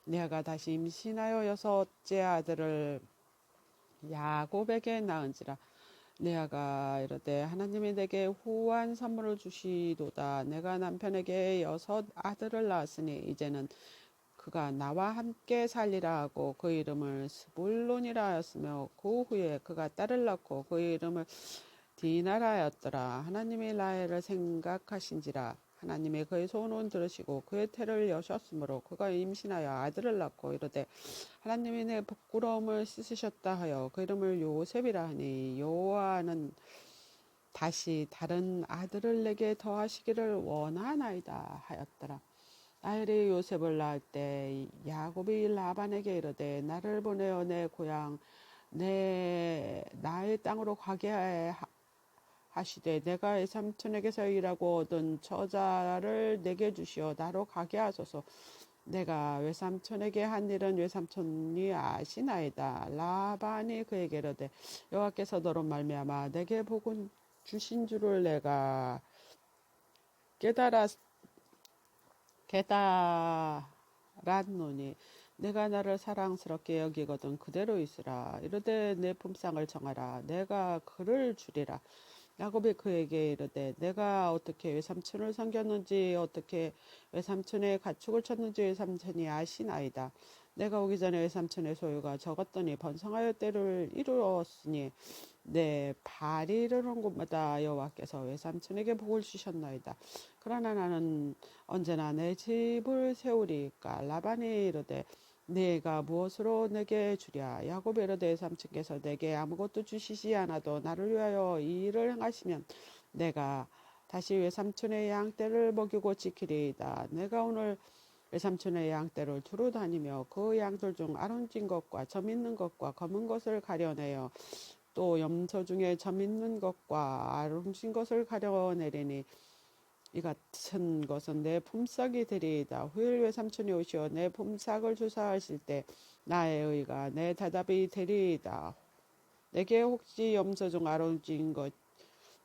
레아가 다시 임신하여 여섯째 아들을 야곱에게 낳은지라. 레아가 이르되 하나님이 내게 후한 선물을 주시도다. 내가 남편에게 여섯 아들을 낳았으니 이제는 그가 나와 함께 살리라 하고 그 이름을 스불론이라 하였으며, 그 후에 그가 딸을 낳고 그 이름을 디나라 하였더라. 하나님이 라헬을 생각하신지라. 하나님이 그의 소원을 들으시고 그의 태를 여셨으므로 그가 임신하여 아들을 낳고 이르되 하나님이 내 부끄러움을 씻으셨다 하여 그 이름을 요셉이라 하니, 여호와는 다시 다른 아들을 내게 더하시기를 원하나이다 하였더라. 라헬이 요셉을 낳을 때 야곱이 라반에게 이르되 나를 보내어 내 고향 나의 땅으로 가게 하시되 내가 외삼촌에게서 일하고 얻은 처자를 내게 주시어 나로 가게 하소서. 내가 외삼촌에게 한 일은 외삼촌이 아시나이다. 라반이 그에게 이르되 여호와께서 너로 말미암아 내게 복은 주신 줄을 내가 깨달았노니 내가 나를 사랑스럽게 여기거든 그대로 있으라. 이르되 내 품상을 정하라. 내가 그를 주리라. 야곱이 그에게 이르되 내가 어떻게 외삼촌을 섬겼는지 어떻게 외삼촌의 가축을 쳤는지 외삼촌이 아시나이다. 내가 오기 전에 외삼촌의 소유가 적었더니 번성하여 때를 이루었으니 내 발이 이르는 곳마다 여호와께서 외삼촌에게 복을 주셨나이다. 그러나 나는 언제나 내 집을 세우리까. 라반이 이르되 내가 무엇으로 내게 주랴. 야곱이 이르되 외삼촌께서 내게 아무것도 주시지 않아도 나를 위하여 이 일을 행하시면 내가 다시 외삼촌의 양떼를 먹이고 지키리이다. 내가 오늘 외삼촌의 양떼를 두루 다니며 그 양들 중 아른진 것과 점 있는 것과 검은 것을 가려내어 또 염소 중에 점 있는 것과 아름진 것을 가려내리니 이 같은 것은 내 품삯이 되리이다. 후일 외삼촌이 오시어 내 품삯을 주사하실 때 나의 의가 내 대답이 되리이다. 내게 혹시 염소 중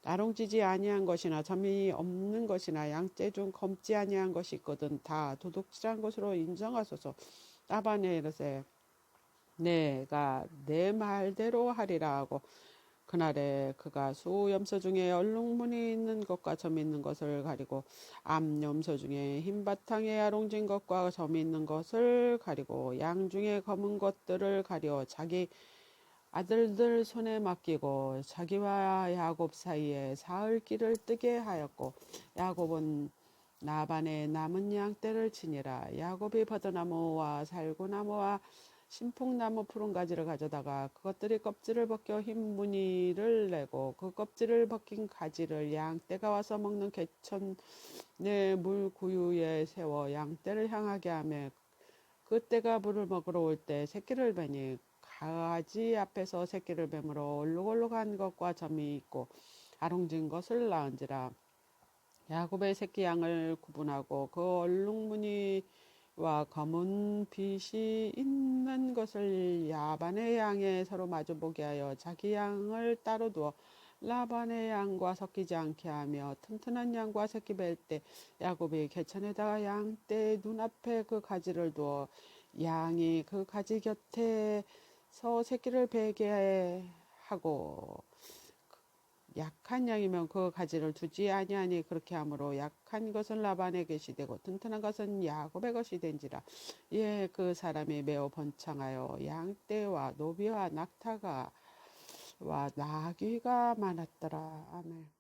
아롱지지 아니한 것이나 점이 없는 것이나 양떼 중 검지 아니한 것이 있거든 다 도둑질한 것으로 인정하소서. 라반이 이르되 내가 내 말대로 하리라 하고 그날에 그가 수염소 중에 얼룩무늬 있는 것과 점 있는 것을 가리고 암염소 중에 흰 바탕에 아롱진 것과 점 있는 것을 가리고 양 중에 검은 것들을 가려 자기 아들들 손에 맡기고 자기와 야곱 사이에 사흘 길을 뜨게 하였고, 야곱은 나반의 남은 양 떼를 치니라. 야곱이 버드나무와 살구나무와 신풍나무 푸른 가지를 가져다가 그것들이 껍질을 벗겨 흰 무늬를 내고 그 껍질을 벗긴 가지를 양 떼가 와서 먹는 개천의 물 구유에 세워 양 떼를 향하게 하며 그 떼가 물을 먹으러 올 때 새끼를 베니 가지 앞에서 새끼를 뱀으로 얼룩얼룩한 것과 점이 있고 아롱진 것을 낳은지라. 야곱의 새끼 양을 구분하고 그 얼룩무늬와 검은 빛이 있는 것을 야반의 양에 서로 마주보게 하여 자기 양을 따로 두어 라반의 양과 섞이지 않게 하며 튼튼한 양과 새끼 뵐 때 야곱이 개천에다가 양떼 눈앞에 그 가지를 두어 양이 그 가지 곁에서 새끼를 베게 하고 약한 양이면 그 가지를 두지 아니하니 그렇게 하므로 약한 것은 라반의 것이 되고 튼튼한 것은 야곱의 것이 된지라. 예, 그 사람이 매우 번창하여 양떼와 노비와 낙타가 와 나귀가 많았더라. 아멘.